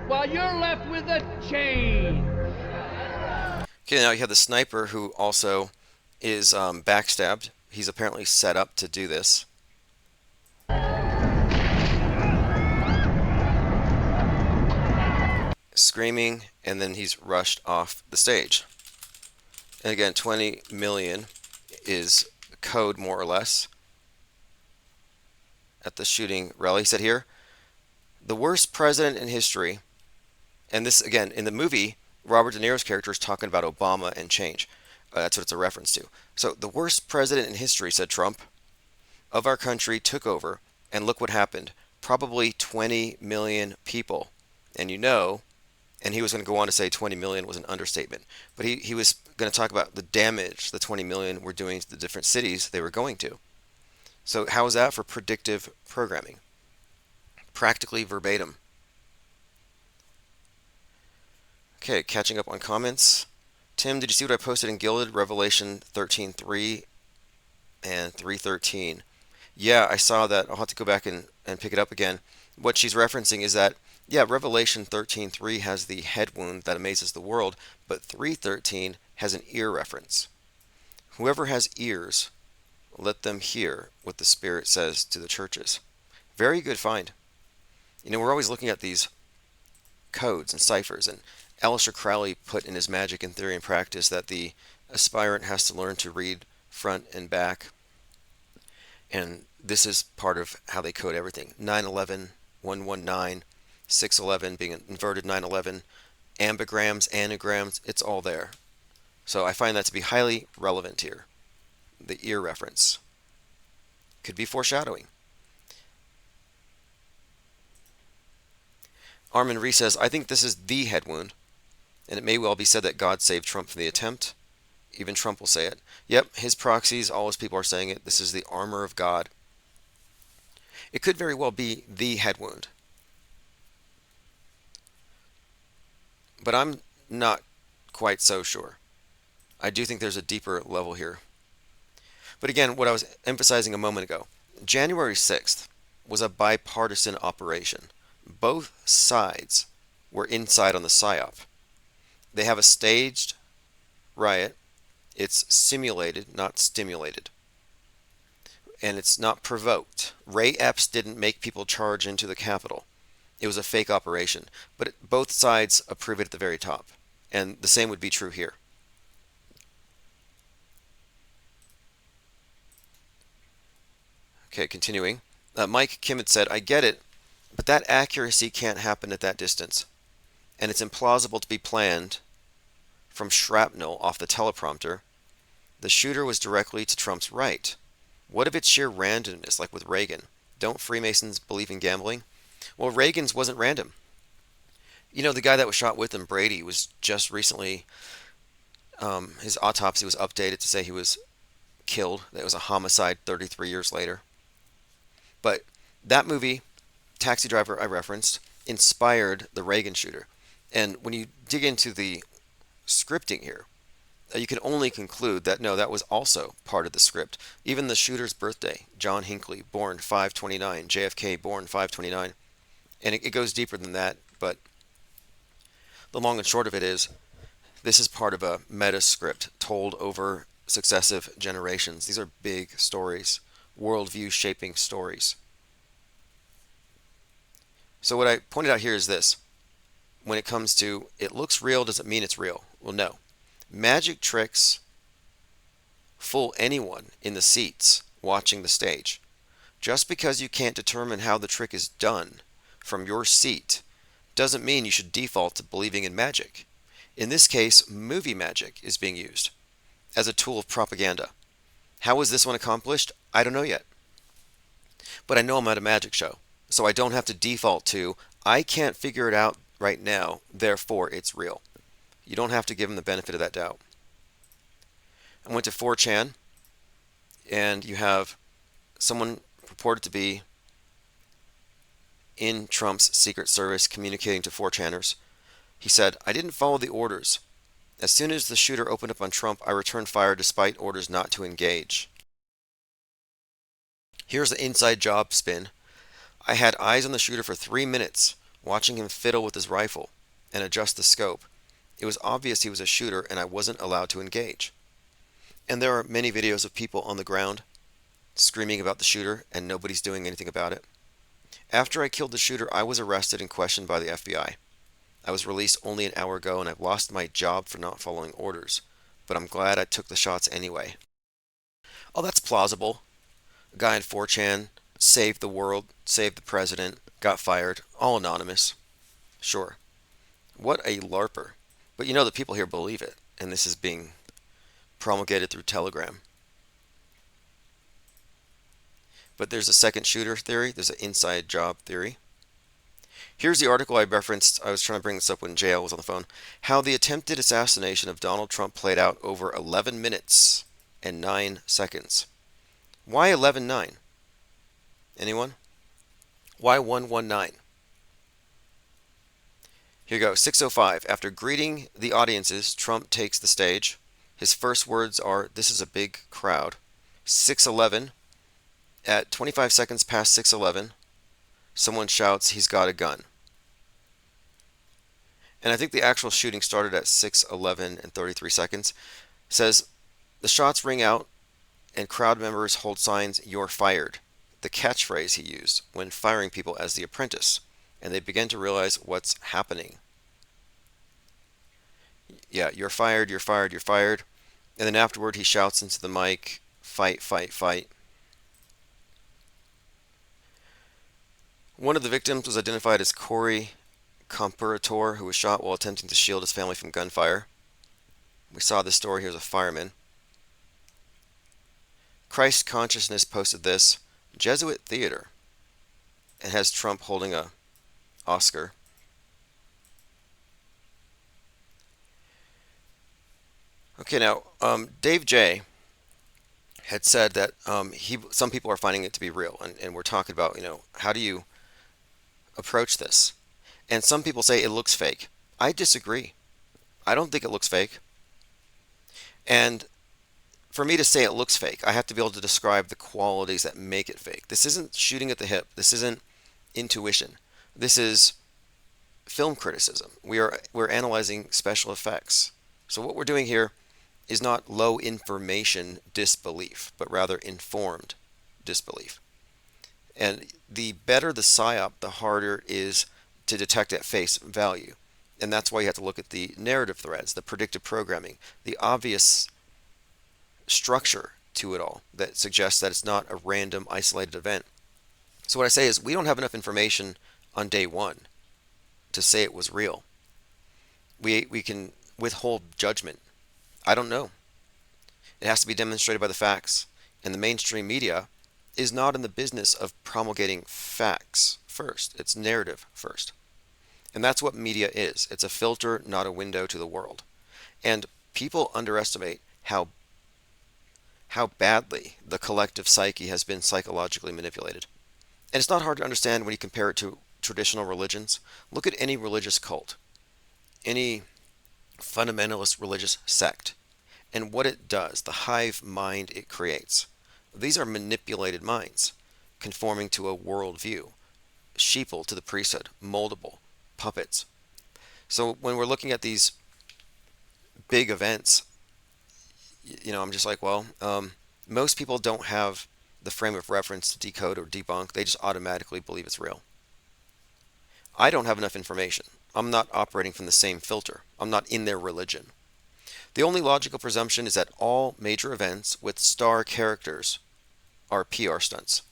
while you're left with a change. Okay, now you have the sniper who also is backstabbed. He's apparently set up to do this. Screaming, and then he's rushed off the stage. And again, 20 million is code, more or less, at the shooting rally. He said here, the worst president in history, and this, again, in the movie, Robert De Niro's character is talking about Obama and change. That's what it's a reference to. So, the worst president in history, said Trump, of our country took over, and look what happened. Probably 20 million people. And you know, and he was going to go on to say 20 million was an understatement. But he was going to talk about the damage the 20 million were doing to the different cities they were going to. So how is that for predictive programming? Practically verbatim. Okay, catching up on comments. Tim, did you see what I posted in Gilded? Revelation 13:3 and 3:13. Yeah, I saw that. I'll have to go back and pick it up again. What she's referencing is that, yeah, Revelation 13:3 has the head wound that amazes the world, but 3:13 has an ear reference. Whoever has ears, let them hear what the Spirit says to the churches. Very good find. You know, we're always looking at these codes and ciphers, and Aleister Crowley put in his Magic in Theory and Practice that the aspirant has to learn to read front and back, and this is part of how they code everything. 911, 119, 611 being an inverted 911, ambigrams, anagrams, it's all there. So I find that to be highly relevant here. The ear reference could be foreshadowing. Armin Rees says, I think this is the head wound, and it may well be said that God saved Trump from the attempt. Even Trump will say it. Yep, his proxies, all his people are saying it. This is the armor of God. It could very well be the head wound. But I'm not quite so sure. I do think there's a deeper level here. But again, what I was emphasizing a moment ago, January 6th was a bipartisan operation. Both sides were inside on the Psyop. They have a staged riot. It's simulated, not stimulated. And it's not provoked. Ray Epps didn't make people charge into the Capitol. It was a fake operation. But both sides approve it at the very top. And the same would be true here. Okay, continuing. Mike Kim had said, I get it, but that accuracy can't happen at that distance. And it's implausible to be planned from shrapnel off the teleprompter. The shooter was directly to Trump's right. What if it's sheer randomness, like with Reagan? Don't Freemasons believe in gambling? Well, Reagan's wasn't random. You know, the guy that was shot with him, Brady, was just recently, his autopsy was updated to say he was killed. That was a homicide 33 years later. But that movie, Taxi Driver I referenced, inspired the Reagan shooter. And when you dig into the scripting here, you can only conclude that no, that was also part of the script. Even the shooter's birthday, John Hinckley, born 5/29, JFK, born 5/29, and it goes deeper than that. But the long and short of it is, this is part of a Metascript told over successive generations. These are big stories, worldview shaping stories. So what I pointed out here is this: when it comes to it looks real, does it mean it's real? Well, no. Magic tricks fool anyone in the seats watching the stage. Just because you can't determine how the trick is done from your seat doesn't mean you should default to believing in magic. In this case, movie magic is being used as a tool of propaganda. How was this one accomplished? I don't know yet. But I know I'm at a magic show, so I don't have to default to, I can't figure it out right now, therefore it's real. You don't have to give them the benefit of that doubt. I went to 4chan, and you have someone purported to be in Trump's Secret Service communicating to 4chaners. He said, I didn't follow the orders. As soon as the shooter opened up on Trump, I returned fire despite orders not to engage. Here's the inside job spin. I had eyes on the shooter for 3 minutes, watching him fiddle with his rifle and adjust the scope. It was obvious he was a shooter and I wasn't allowed to engage. And there are many videos of people on the ground screaming about the shooter and nobody's doing anything about it. After I killed the shooter, I was arrested and questioned by the FBI. I was released only an hour ago and I've lost my job for not following orders, but I'm glad I took the shots anyway. Oh, that's plausible. A guy in 4chan saved the world, saved the president, got fired, all anonymous. Sure. What a LARPer. But you know the people here believe it, and this is being promulgated through Telegram. But there's a second shooter theory, there's an inside job theory. Here's the article I referenced. I was trying to bring this up when JL was on the phone. How the attempted assassination of Donald Trump played out over 11 minutes and 9 seconds. Why 11:9? Anyone? Why 119? Here you go. 6:05. After greeting the audiences, Trump takes the stage. His first words are, "This is a big crowd." 6:11. At 25 seconds past 6:11, someone shouts, "He's got a gun." And I think the actual shooting started at 6:11 and 33 seconds. It says, the shots ring out and crowd members hold signs, "You're fired." The catchphrase he used when firing people as the apprentice. And they begin to realize what's happening. Yeah, "You're fired, you're fired, you're fired." And then afterward he shouts into the mic, "Fight, fight, fight." One of the victims was identified as Corey Comparator, who was shot while attempting to shield his family from gunfire. We saw this story. Here's a fireman. Christ Consciousness posted this, Jesuit Theater, and has Trump holding a Oscar. Okay, now Dave J had said that some people are finding it to be real, and we're talking about, how do you approach this? And some people say it looks fake. I disagree. I don't think it looks fake. And for me to say it looks fake, I have to be able to describe the qualities that make it fake. This isn't shooting at the hip. This isn't intuition. This is film criticism. We're analyzing special effects. So what we're doing here is not low information disbelief, but rather informed disbelief. And the better the psyop, the harder it is to detect at face value. And that's why you have to look at the narrative threads, the predictive programming, the obvious structure to it all that suggests that it's not a random isolated event. So what I say is we don't have enough information on day one to say it was real. We can withhold judgment. I don't know. It has to be demonstrated by the facts. And the mainstream media is not in the business of promulgating facts first. It's narrative first. And that's what media is. It's a filter, not a window to the world. And people underestimate how badly the collective psyche has been psychologically manipulated. And it's not hard to understand when you compare it to traditional religions. Look at any religious cult, any fundamentalist religious sect, and what it does, the hive mind it creates. These are manipulated minds, conforming to a worldview, sheeple to the priesthood, moldable, puppets. So when we're looking at these big events, I'm just like, well, most people don't have the frame of reference to decode or debunk. They just automatically believe it's real. I don't have enough information. I'm not operating from the same filter. I'm not in their religion. The only logical presumption is that all major events with star characters are PR stunts.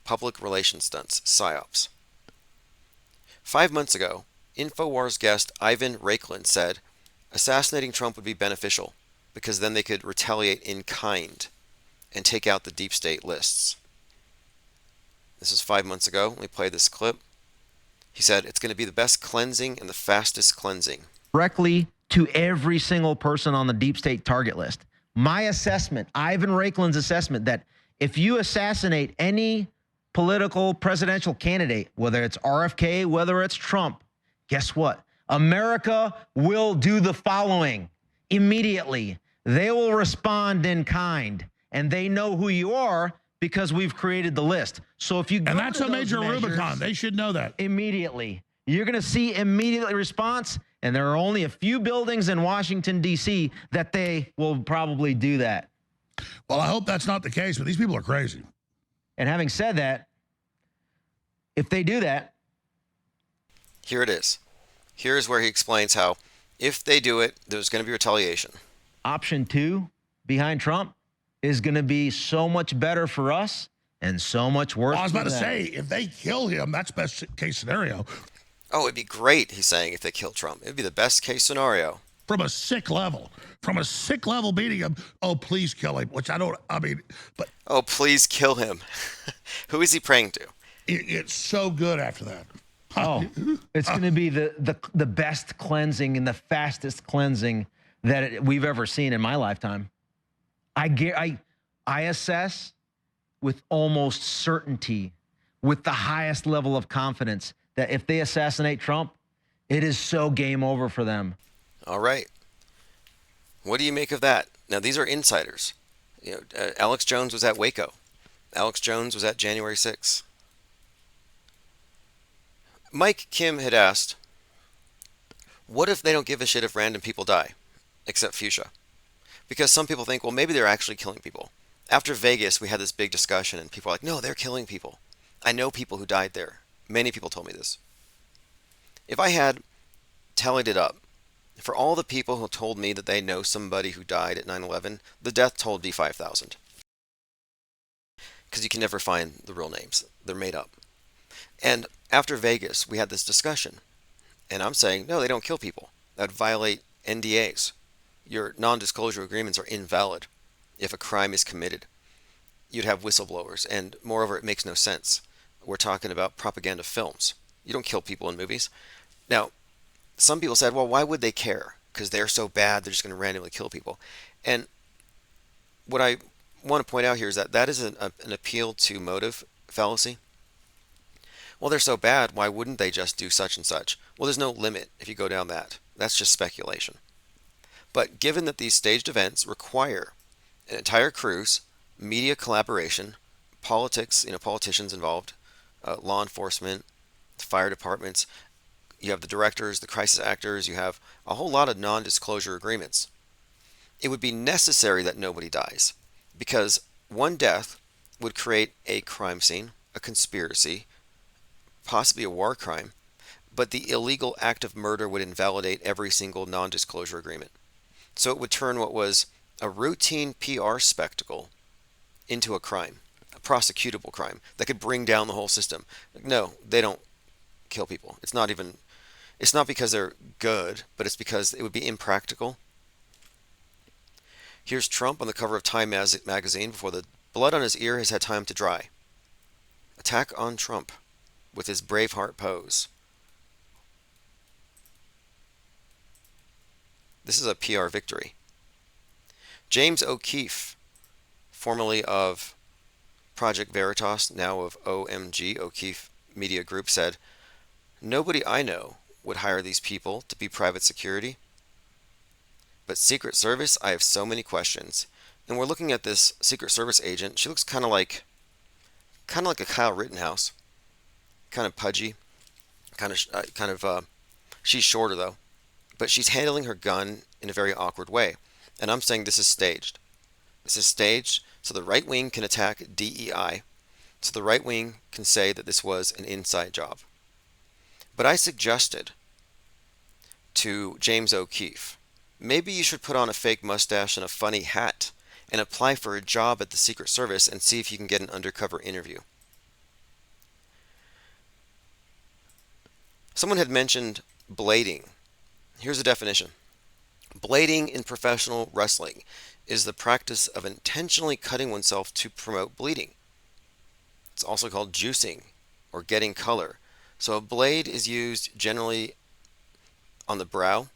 Public relations stunts, psyops. 5 months ago, InfoWars guest Ivan Raiklin said, assassinating Trump would be beneficial because then they could retaliate in kind and take out the deep state lists. This was 5 months ago. Let me play this clip. He said, it's going to be the best cleansing and the fastest cleansing. Directly to every single person on the deep state target list. My assessment, Ivan Raiklin's assessment, that if you assassinate any political presidential candidate, whether it's RFK, whether it's Trump, guess what? America will do the following immediately. They will respond in kind, and they know who you are because we've created the list. So if you go and that's to a those major measures Rubicon. They should know that. immediately, you're going to see immediate response, and there are only a few buildings in Washington, D.C. that they will probably do that. Well, I hope that's not the case, but these people are crazy. And having said that, if they do that, Here it is. Here's where he explains how, if they do it, there's going to be retaliation. option 2 behind Trump is going to be so much better for us and so much worse Well, I was for about to them. say, if they kill him, that's best case scenario. Oh, it'd be great, he's saying, if they kill Trump. It'd be the best case scenario. From a sick level. From a sick level beating him, oh, please kill him, which but Oh, please kill him. Who is he praying to? it's so good after that. Oh, it's going to be the best cleansing and the fastest cleansing that we've ever seen in my lifetime. I assess with almost certainty, with the highest level of confidence, that if they assassinate Trump, it is so game over for them. All right. What do you make of that? Now, these are insiders. Alex Jones was at Waco. Alex Jones was at January 6th. Mike Kim had asked, what if they don't give a shit if random people die, except Fuchsia? Because some people think, well, maybe they're actually killing people. After Vegas, we had this big discussion, and people are like, no, they're killing people. I know people who died there. Many people told me this. If I had tallied it up, for all the people who told me that they know somebody who died at 9/11, the death toll would be 5,000. Because you can never find the real names. They're made up. And after Vegas, we had this discussion. And I'm saying, no, they don't kill people. That would violate NDAs. Your non-disclosure agreements are invalid if a crime is committed. You'd have whistleblowers. And moreover, it makes no sense. We're talking about propaganda films. You don't kill people in movies. Now, some people said, well, why would they care? Because they're so bad, they're just going to randomly kill people. And what I want to point out here is that is an appeal to motive fallacy. Well, they're so bad, why wouldn't they just do such and such? Well, there's no limit if you go down that. That's just speculation. But given that these staged events require an entire cruise, media collaboration, politics, politicians involved, law enforcement, fire departments, you have the directors, the crisis actors, you have a whole lot of non-disclosure agreements. It would be necessary that nobody dies, because one death would create a crime scene, a conspiracy, possibly a war crime, but the illegal act of murder would invalidate every single non-disclosure agreement. So it would turn what was a routine PR spectacle into a crime, a prosecutable crime that could bring down the whole system. No, they don't kill people. It's not because they're good, but it's because it would be impractical. Here's Trump on the cover of Time magazine before the blood on his ear has had time to dry. Attack on Trump with his Braveheart pose. This is a PR victory. James O'Keefe, formerly of Project Veritas, now of OMG, O'Keefe Media Group, said, nobody I know would hire these people to be private security. But Secret Service, I have so many questions. And we're looking at this Secret Service agent. She looks kind of like a Kyle Rittenhouse. Kind of pudgy. She's shorter though. But she's handling her gun in a very awkward way. And I'm saying this is staged. This is staged so the right wing can attack DEI. So the right wing can say that this was an inside job. But I suggested to James O'Keefe, maybe you should put on a fake mustache and a funny hat and apply for a job at the Secret Service and see if you can get an undercover interview. Someone had mentioned blading. Here's a definition. Blading in professional wrestling is the practice of intentionally cutting oneself to promote bleeding. It's also called juicing or getting color. So a blade is used generally on the brow,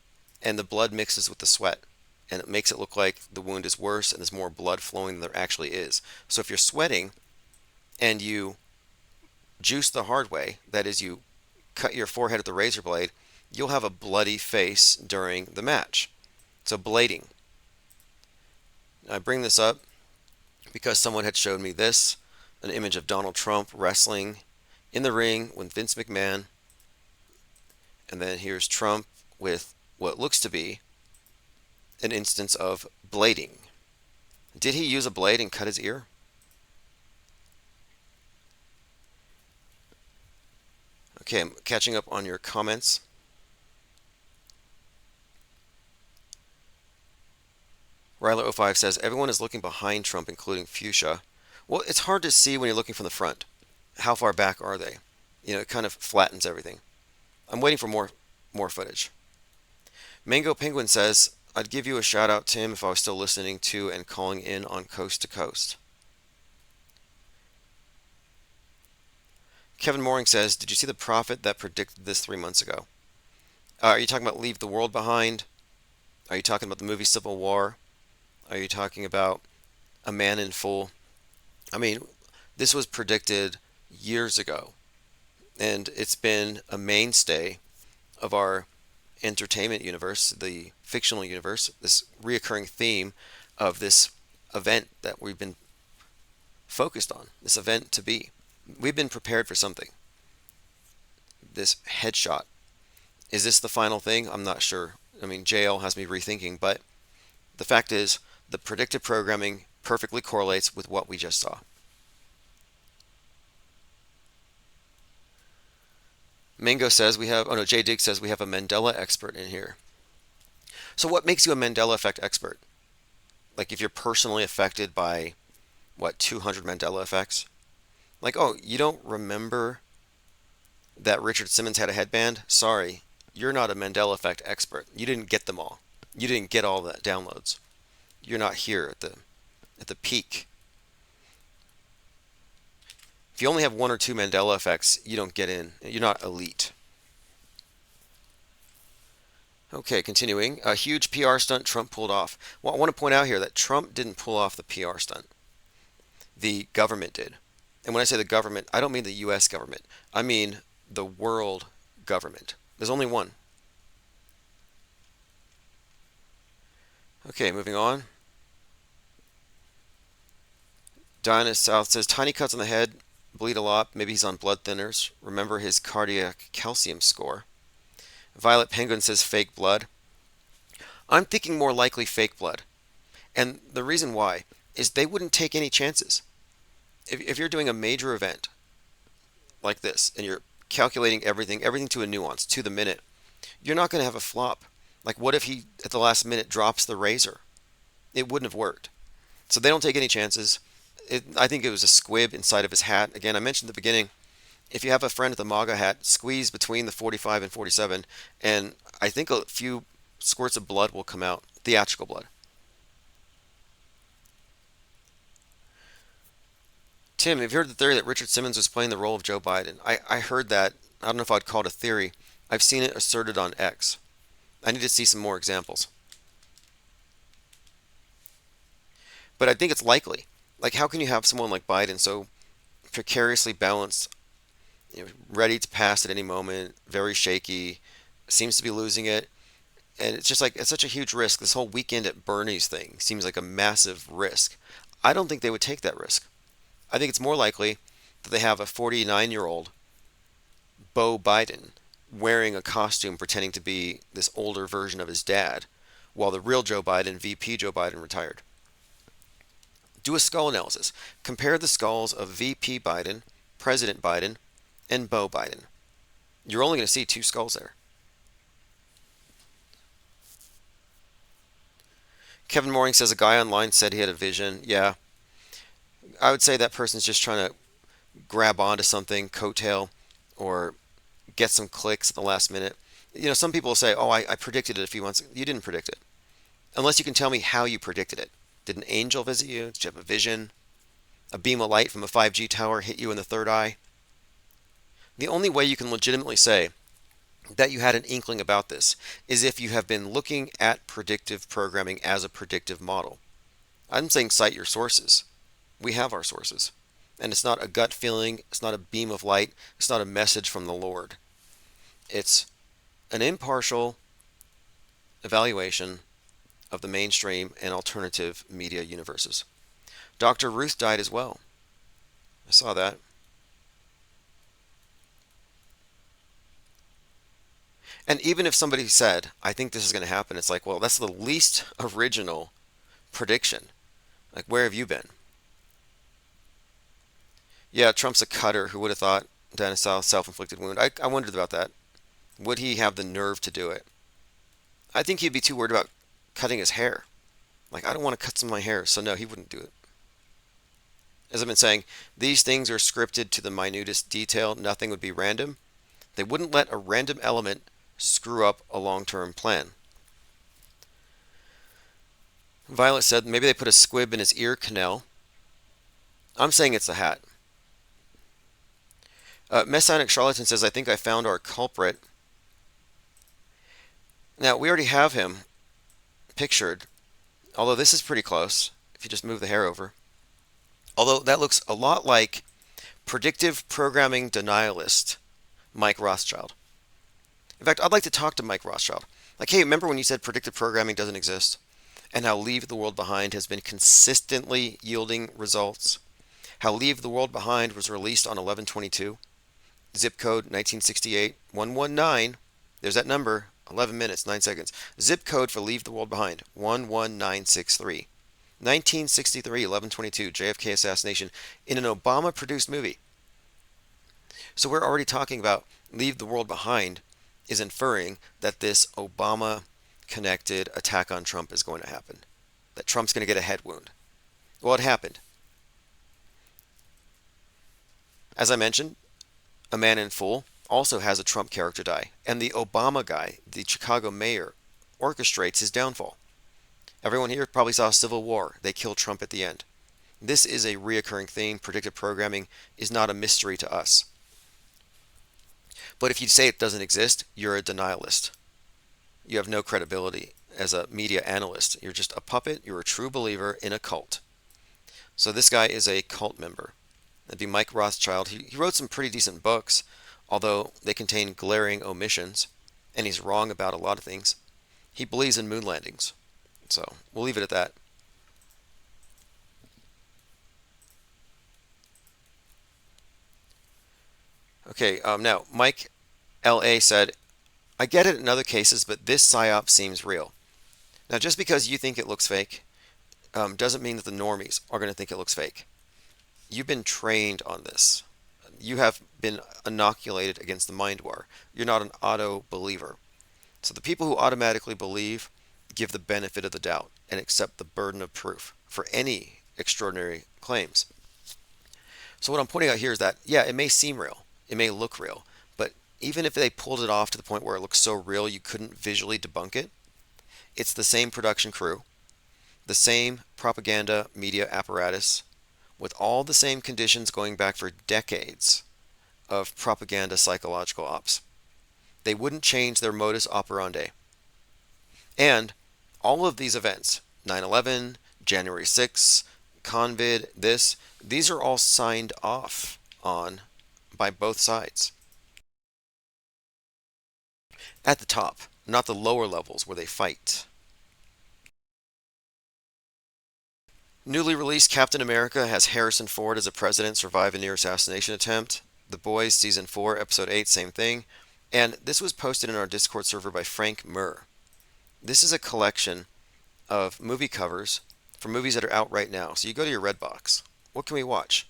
and the blood mixes with the sweat, and it makes it look like the wound is worse and there's more blood flowing than there actually is. So if you're sweating and you juice the hard way, that is, you cut your forehead with a razor blade, you'll have a bloody face during the match. So blading. I bring this up because someone had showed me this, an image of Donald Trump wrestling in the ring with Vince McMahon. And then here's Trump with what looks to be an instance of blading. Did he use a blade and cut his ear? Okay, I'm catching up on your comments. Ryler05 says, everyone is looking behind Trump, including Fuchsia. Well, it's hard to see when you're looking from the front. How far back are they? You know, it kind of flattens everything. I'm waiting for more footage. Mango Penguin says, I'd give you a shout out, Tim, if I was still listening to and calling in on Coast to Coast. Kevin Moring says, did you see the prophet that predicted this 3 months ago? Are you talking about Leave the World Behind? Are you talking about the movie Civil War? Are you talking about A Man in Full? I mean, this was predicted years ago, and it's been a mainstay of our entertainment universe, the fictional universe, this reoccurring theme of this event that we've been focused on, this event to be. We've been prepared for something. This headshot. Is this the final thing? I'm not sure. I mean, JL has me rethinking, but the fact is, the predictive programming perfectly correlates with what we just saw. Mango says we have, J Dig says we have a Mandela expert in here. So what makes you a Mandela effect expert? Like if you're personally affected by, 200 Mandela effects? Like, oh, you don't remember that Richard Simmons had a headband? Sorry, you're not a Mandela effect expert. You didn't get them all. You didn't get all the downloads. You're not here at the peak. If you only have 1 or 2 Mandela effects, you don't get in. You're not elite. Okay, continuing. A huge PR stunt Trump pulled off. Well, I want to point out here that Trump didn't pull off the PR stunt. The government did. And when I say the government, I don't mean the U.S. government. I mean the world government. There's only one. Okay, moving on. Diana South says, tiny cuts on the head, bleed a lot. Maybe he's on blood thinners. Remember his cardiac calcium score. Violet Penguin says fake blood. I'm thinking more likely fake blood. And the reason why is they wouldn't take any chances. If you're doing a major event like this and you're calculating everything to a nuance, to the minute, you're not going to have a flop. Like what if he at the last minute drops the razor? It wouldn't have worked. So they don't take any chances. I think it was a squib inside of his hat. Again, I mentioned at the beginning, if you have a friend with a MAGA hat, squeeze between the 45 and 47, and I think a few squirts of blood will come out, theatrical blood. Tim, have you heard the theory that Richard Simmons was playing the role of Joe Biden? I heard that. I don't know if I'd call it a theory. I've seen it asserted on X. I need to see some more examples. But I think it's likely. Like, how can you have someone like Biden so precariously balanced, ready to pass at any moment, very shaky, seems to be losing it, and it's just like, it's such a huge risk. This whole weekend at Bernie's thing seems like a massive risk. I don't think they would take that risk. I think it's more likely that they have a 49-year-old Beau Biden wearing a costume pretending to be this older version of his dad, while the real Joe Biden, VP Joe Biden, retired. Do a skull analysis. Compare the skulls of VP Biden, President Biden, and Beau Biden. You're only going to see 2 skulls there. Kevin Moring says a guy online said he had a vision. Yeah. I would say that person's just trying to grab onto something, coattail, or get some clicks at the last minute. Some people say, oh, I predicted it a few months ago. You didn't predict it. Unless you can tell me how you predicted it. Did an angel visit you? Did you have a vision? A beam of light from a 5G tower hit you in the third eye? The only way you can legitimately say that you had an inkling about this is if you have been looking at predictive programming as a predictive model. I'm saying cite your sources. We have our sources. And it's not a gut feeling. It's not a beam of light. It's not a message from the Lord. It's an impartial evaluation of the mainstream and alternative media universes. Dr. Ruth died as well. I saw that. And even if somebody said, I think this is going to happen, it's like, well, that's the least original prediction. Like, where have you been? Yeah, Trump's a cutter. Who would have thought? Dennis self-inflicted wound. I wondered about that. Would he have the nerve to do it? I think he'd be too worried about cutting his hair. Like, I don't want to cut some of my hair, so no, he wouldn't do it. As I've been saying, these things are scripted to the minutest detail. Nothing would be random. They wouldn't let a random element screw up a long-term plan. Violet said maybe they put a squib in his ear canal. I'm saying it's a hat. Messianic Charlatan says, I think I found our culprit. Now, we already have him pictured, although this is pretty close, if you just move the hair over. Although that looks a lot like predictive programming denialist Mike Rothschild. In fact, I'd like to talk to Mike Rothschild. Like, hey, remember when you said predictive programming doesn't exist? And how Leave the World Behind has been consistently yielding results? How Leave the World Behind was released on 11/22? Zip code 1968 119. There's that number. 11 minutes, 9 seconds. Zip code for Leave the World Behind 11963. 1963, 11/22, JFK assassination in an Obama-produced movie. So we're already talking about Leave the World Behind is inferring that this Obama-connected attack on Trump is going to happen. That Trump's going to get a head wound. Well, it happened. As I mentioned, A Man in Full also has a Trump character die, and the Obama guy, the Chicago mayor, orchestrates his downfall. Everyone here probably saw Civil War. They kill Trump at the end. This is a reoccurring theme. Predictive programming is not a mystery to us. But if you say it doesn't exist, you're a denialist. You have no credibility as a media analyst. You're just a puppet. You're a true believer in a cult. So this guy is a cult member. That'd be Mike Rothschild. He wrote some pretty decent books, although they contain glaring omissions, and he's wrong about a lot of things. He believes in moon landings. So we'll leave it at that. Okay, now Mike L.A. said, I get it in other cases, but this psyop seems real. Now, just because you think it looks fake doesn't mean that the normies are going to think it looks fake. You've been trained on this. You have been inoculated against the mind war. You're not an auto believer. So the people who automatically believe give the benefit of the doubt and accept the burden of proof for any extraordinary claims. So what I'm pointing out here is that, yeah, it may seem real. It may look real. But even if they pulled it off to the point where it looks so real you couldn't visually debunk it, it's the same production crew, the same propaganda media apparatus, with all the same conditions going back for decades of propaganda psychological ops. They wouldn't change their modus operandi. And all of these events, 9/11, January 6th, Convid, these are all signed off on by both sides. At the top, not the lower levels where they fight. Newly released Captain America has Harrison Ford as a president survive a near assassination attempt. The Boys Season 4, Episode 8, same thing. And this was posted in our Discord server by Frank Murr. This is a collection of movie covers for movies that are out right now. So you go to your Redbox. What can we watch?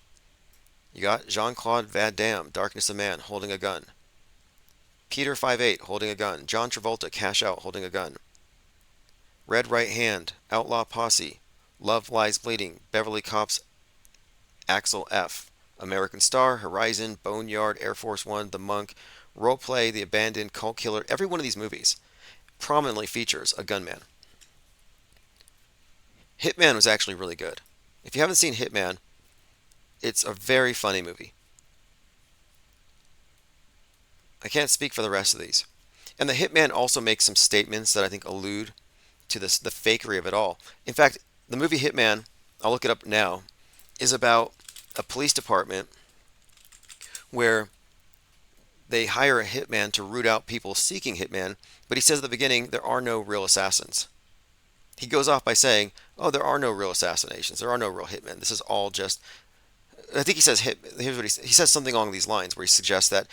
You got Jean-Claude Van Damme, Darkness of Man, holding a gun. Peter 5'8", holding a gun. John Travolta, Cash Out, holding a gun. Red Right Hand, Outlaw Posse, Love Lies Bleeding, Beverly Cops, Axel F., American Star, Horizon, Boneyard, Air Force One, The Monk, Roleplay, The Abandoned, Cult Killer. Every one of these movies prominently features a gunman. Hitman was actually really good. If you haven't seen Hitman, it's a very funny movie. I can't speak for the rest of these. And the Hitman also makes some statements that I think allude to the fakery of it all. In fact, the movie Hitman, I'll look it up now, is about a police department where they hire a hitman to root out people seeking hitman, but he says at the beginning there are no real assassins. He goes off by saying, oh, there are no real assassinations, there are no real hitmen. This is all just, I think he says here's what he says something along these lines where he suggests that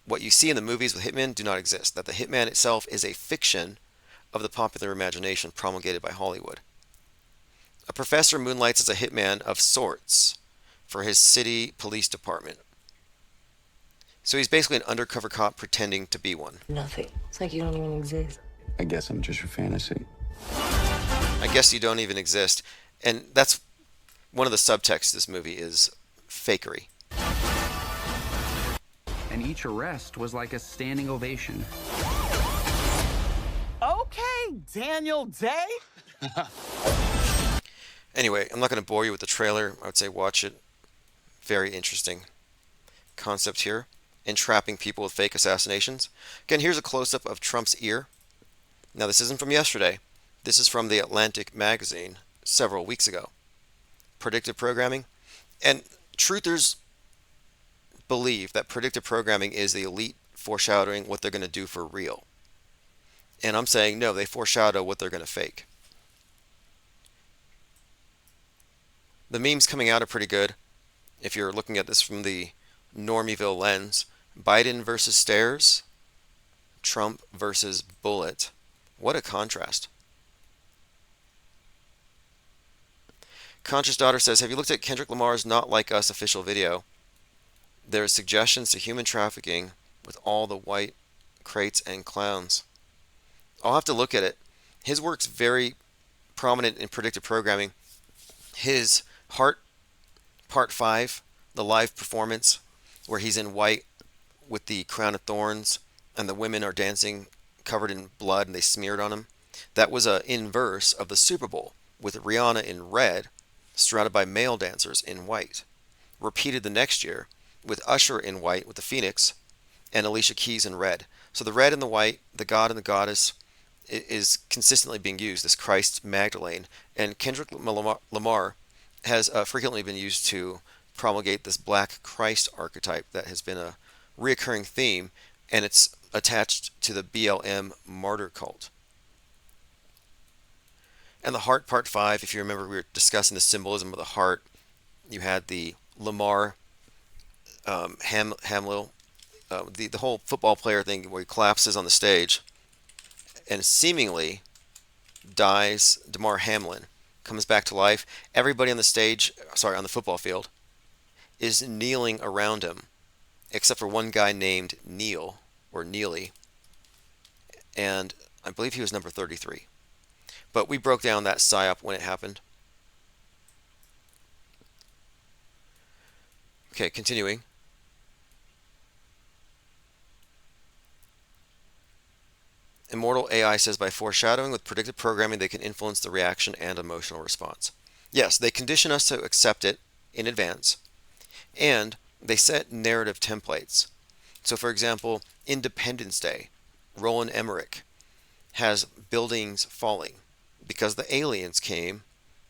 what you see in the movies with hitmen do not exist, that the hitman itself is a fiction of the popular imagination promulgated by Hollywood. A professor moonlights as a hitman of sorts for his city police department. So he's basically an undercover cop pretending to be one. Nothing. It's like you don't even exist. I guess I'm just your fantasy. I guess you don't even exist. And that's one of the subtexts of this movie is fakery. And each arrest was like a standing ovation. Okay, Daniel Day. Anyway, I'm not going to bore you with the trailer. I would say watch it. Very interesting concept here. Entrapping people with fake assassinations. Again, here's a close-up of Trump's ear. Now, this isn't from yesterday. This is from the Atlantic magazine several weeks ago. Predictive programming. And truthers believe that predictive programming is the elite foreshadowing what they're going to do for real. And I'm saying, no, they foreshadow what they're going to fake. The memes coming out are pretty good. If you're looking at this from the Normieville lens, Biden versus stairs, Trump versus bullet. What a contrast. Conscious Daughter says, have you looked at Kendrick Lamar's Not Like Us official video? There are suggestions to human trafficking with all the white crates and clowns. I'll have to look at it. His work's very prominent in predictive programming. His Heart, Part 5, the live performance, where he's in white with the crown of thorns and the women are dancing covered in blood and they smeared on him. That was an inverse of the Super Bowl with Rihanna in red surrounded by male dancers in white. Repeated the next year with Usher in white with the Phoenix and Alicia Keys in red. So the red and the white, the god and the goddess, is consistently being used, this Christ Magdalene. And Kendrick Lamar has frequently been used to promulgate this black Christ archetype that has been a reoccurring theme, and it's attached to the BLM martyr cult. And the Heart, Part 5, if you remember, we were discussing the symbolism of the heart. You had the Lamar Hamlin, the whole football player thing where he collapses on the stage and seemingly dies. Damar Hamlin comes back to life. Everybody on the stage, on the football field, is kneeling around him, except for one guy named Neil, or Neely, and I believe he was number 33. But we broke down that Psyop when it happened. Okay, continuing. Immortal AI says by foreshadowing with predictive programming, they can influence the reaction and emotional response. Yes, they condition us to accept it in advance, and they set narrative templates. So, for example, Independence Day, Roland Emmerich has buildings falling because the aliens came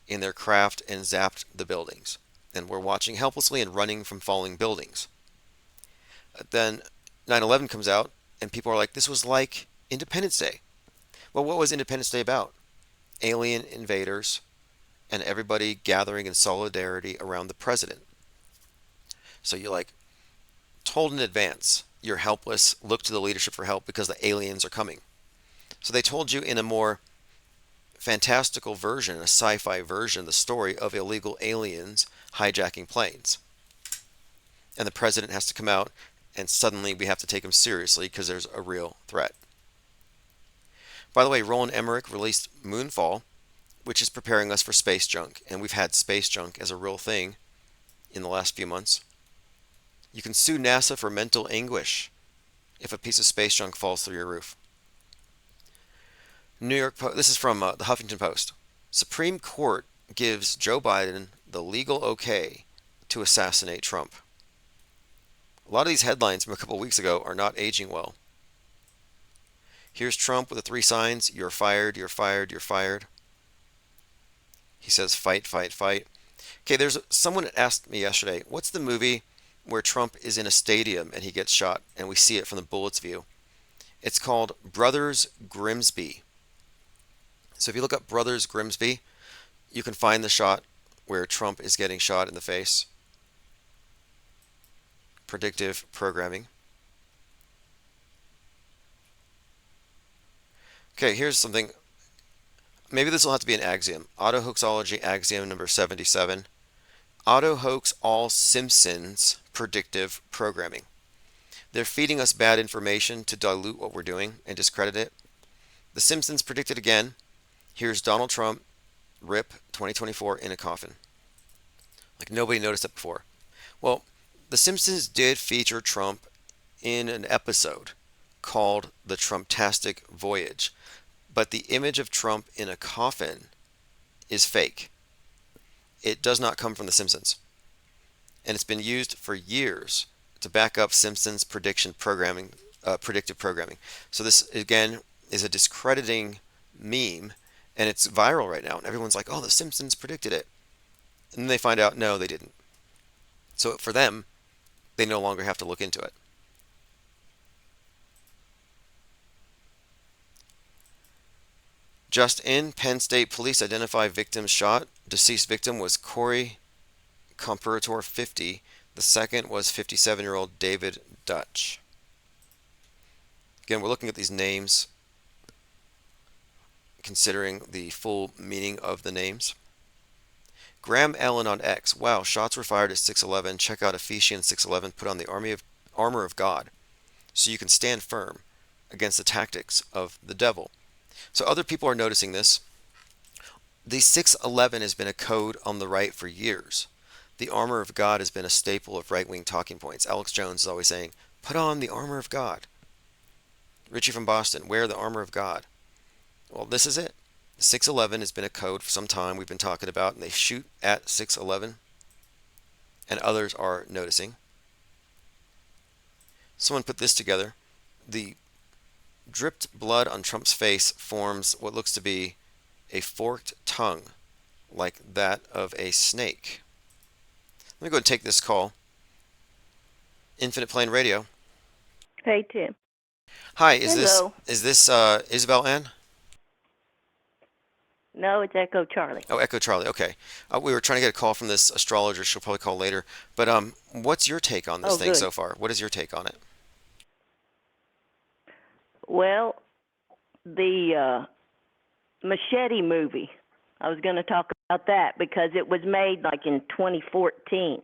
in their craft and zapped the buildings. And we're watching helplessly and running from falling buildings. Then 9/11 comes out, and people are like, this was like Independence Day. Well, what was Independence Day about? Alien invaders and everybody gathering in solidarity around the president. So you're like told in advance, you're helpless, look to the leadership for help because the aliens are coming. So they told you in a more fantastical version, a sci-fi version, the story of illegal aliens hijacking planes. And the president has to come out, and suddenly we have to take him seriously because there's a real threat. By the way, Roland Emmerich released Moonfall, which is preparing us for space junk. And we've had space junk as a real thing in the last few months. You can sue NASA for mental anguish if a piece of space junk falls through your roof. New York Post, this is from the Huffington Post. Supreme Court gives Joe Biden the legal okay to assassinate Trump. A lot of these headlines from a couple of weeks ago are not aging well. Here's Trump with the 3 signs. You're fired, you're fired, you're fired. He says fight, fight, fight. Okay, there's someone that asked me yesterday, what's the movie where Trump is in a stadium and he gets shot, and we see it from the bullet's view. It's called Brothers Grimsby. So if you look up Brothers Grimsby, you can find the shot where Trump is getting shot in the face. Predictive programming. Okay, here's something. Maybe this will have to be an axiom. Autohoaxology axiom number 77. Auto-hoax all Simpsons predictive programming. They're feeding us bad information to dilute what we're doing and discredit it. The Simpsons predicted again. Here's Donald Trump, RIP 2024, in a coffin. Like nobody noticed that before. Well, The Simpsons did feature Trump in an episode called The Trumptastic Voyage, but the image of Trump in a coffin is fake. It does not come from The Simpsons. And it's been used for years to back up Simpsons predictive programming. So this, again, is a discrediting meme, and it's viral right now. And everyone's like, oh, The Simpsons predicted it. And then they find out, no, they didn't. So for them, they no longer have to look into it. Just in, Penn State police identify victim shot. Deceased victim was Corey Comparator, 50. The second was 57-year-old David Dutch. Again, we're looking at these names, considering the full meaning of the names. Graham Allen on X. Wow, shots were fired at 6:11. Check out Ephesians 6:11. Put on the armor of God so you can stand firm against the tactics of the devil. So other people are noticing this. The 6:11 has been a code on the right for years. The armor of God has been a staple of right-wing talking points. Alex Jones is always saying, put on the armor of God. Richie from Boston, wear the armor of God. Well, this is it. 6:11 has been a code for some time we've been talking about, and they shoot at 6:11, and others are noticing. Someone put this together. The dripped blood on Trump's face forms what looks to be a forked tongue, like that of a snake. Let me go and take this call. Infinite Plane Radio. Hey, Tim. Hi, Hello. is this Isabel Ann? No, it's Echo Charlie. Oh, Echo Charlie. Okay. We were trying to get a call from this astrologer. She'll probably call later. But what's your take on this thing good. so far? What is your take on it? Well, the Machete movie, I was going to talk about that because it was made like in 2014.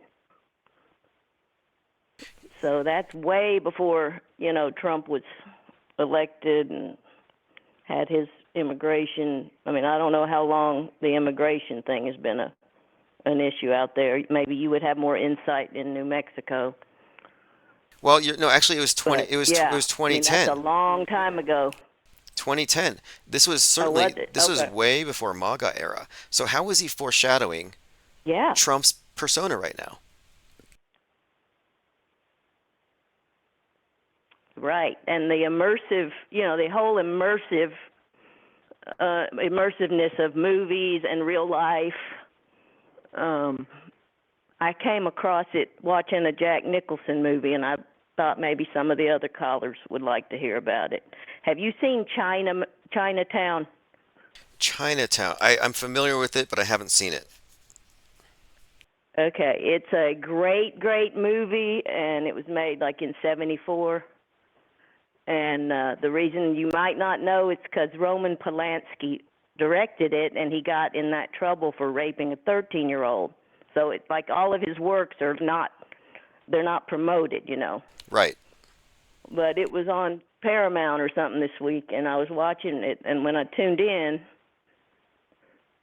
So that's way before, Trump was elected and had his immigration. I mean, I don't know how long the immigration thing has been an issue out there. Maybe you would have more insight in New Mexico. Well, no, actually, it was 20. But, it was 2010. I mean, that's a long time ago. 2010. This was certainly this was Okay. way before MAGA era. So how is he foreshadowing Trump's persona right now? Right, and the immersive, the whole immersiveness of movies and real life. I came across it watching a Jack Nicholson movie, and I thought maybe some of the other callers would like to hear about it. Have you seen Chinatown? Chinatown. I'm familiar with it, but I haven't seen it. Okay, it's a great, great movie, and it was made like in '74. And the reason you might not know is because Roman Polanski directed it, and he got in that trouble for raping a 13-year-old. So it's like all of his works they're not promoted, Right. But it was on Paramount or something this week, and I was watching it, and when I tuned in,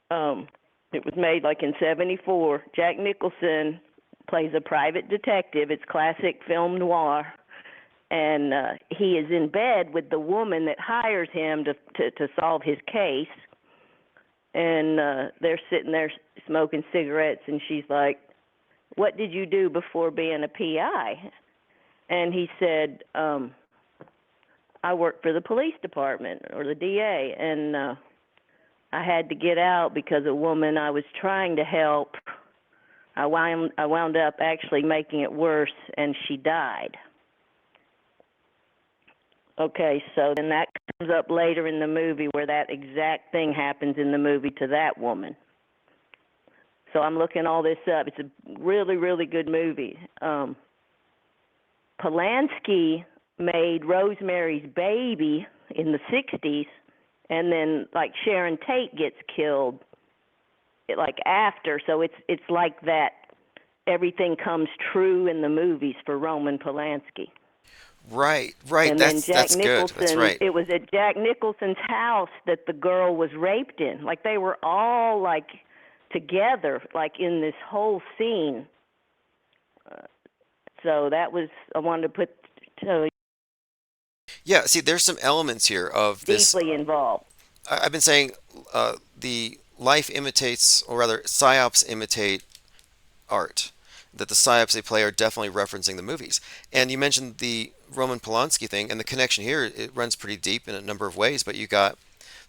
it was made like in '74. Jack Nicholson plays a private detective. It's classic film noir. And he is in bed with the woman that hires him to solve his case. And they're sitting there smoking cigarettes, and she's like, what did you do before being a PI? And he said, I worked for the police department or the DA, and I had to get out because a woman I was trying to help I wound up actually making it worse, and she died. Okay, so then that comes up later in the movie where that exact thing happens in the movie to that woman. So I'm looking all this up. It's a really, really good movie. Polanski made Rosemary's Baby in the 60s, and then like Sharon Tate gets killed like after. So it's like that everything comes true in the movies for Roman Polanski. Right. And That's then Jack good. Nicholson, That's right. it was at Jack Nicholson's house that the girl was raped in. Like they were all like together, like in this whole scene. So that was, I wanted to tell you. Yeah, see, there's some elements here of this. Deeply involved. I've been saying the life imitates, or rather, psyops imitate art. That the psyops they play are definitely referencing the movies. And you mentioned the Roman Polanski thing, and the connection here, it runs pretty deep in a number of ways, but you got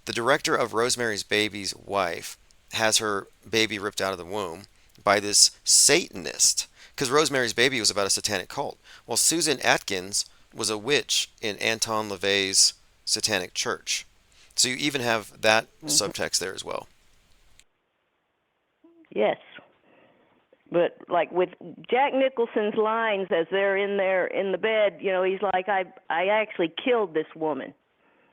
the director of Rosemary's Baby's wife has her baby ripped out of the womb by this Satanist, because Rosemary's Baby was about a satanic cult. Well, Susan Atkins was a witch in Anton LaVey's satanic church. So you even have that subtext there as well. Yes. But like with Jack Nicholson's lines as they're in there in the bed, you know, he's like, I actually killed this woman.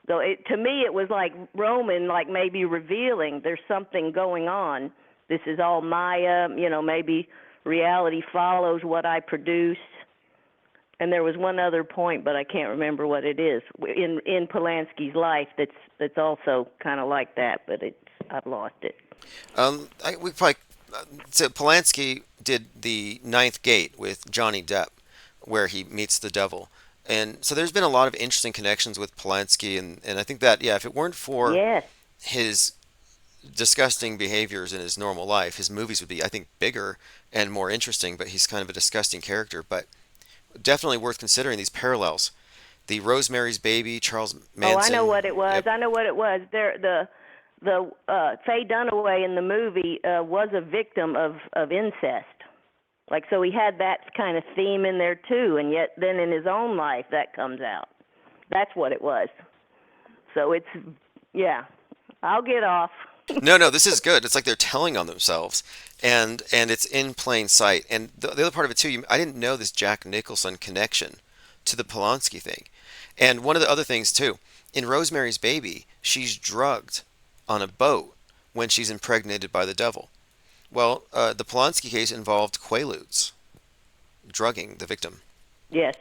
So to me it was like Roman, like maybe revealing there's something going on. This is all Maya, you know, maybe reality follows what I produced. And there was one other point, but I can't remember what it is in Polanski's life that's also kind of like that, but I've lost it. We probably so Polanski did The Ninth Gate with Johnny Depp, where he meets the devil, and so there's been a lot of interesting connections with Polanski, and I think that if it weren't for his disgusting behaviors in his normal life, his movies would be, I think, bigger and more interesting. But he's kind of a disgusting character, but definitely worth considering these parallels. The Rosemary's Baby, Charles Manson. Oh, I know what it was. Yep. I know what it was. The Faye Dunaway in the movie was a victim of incest. Like, so he had that kind of theme in there too, and yet then in his own life that comes out. That's what it was. So it's, I'll get off. No, this is good. It's like they're telling on themselves, and it's in plain sight. And the other part of it too, I didn't know this Jack Nicholson connection to the Polanski thing. And one of the other things too, in Rosemary's Baby, she's drugged on a boat when she's impregnated by the devil. Well, the Polanski case involved Quaaludes, drugging the victim. Yes,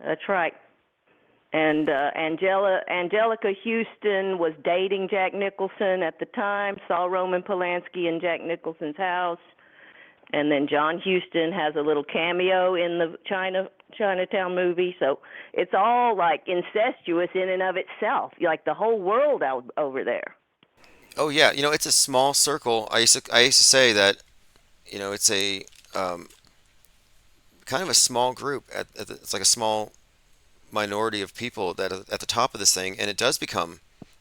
that's right. And Angelica Houston was dating Jack Nicholson at the time, saw Roman Polanski in Jack Nicholson's house. And then John Huston has a little cameo in the Chinatown movie. So it's all like incestuous in and of itself, like the whole world out over there. Oh yeah, it's a small circle. I used to say that, it's a kind of a small group. It's like a small minority of people that are at the top of this thing, and it does become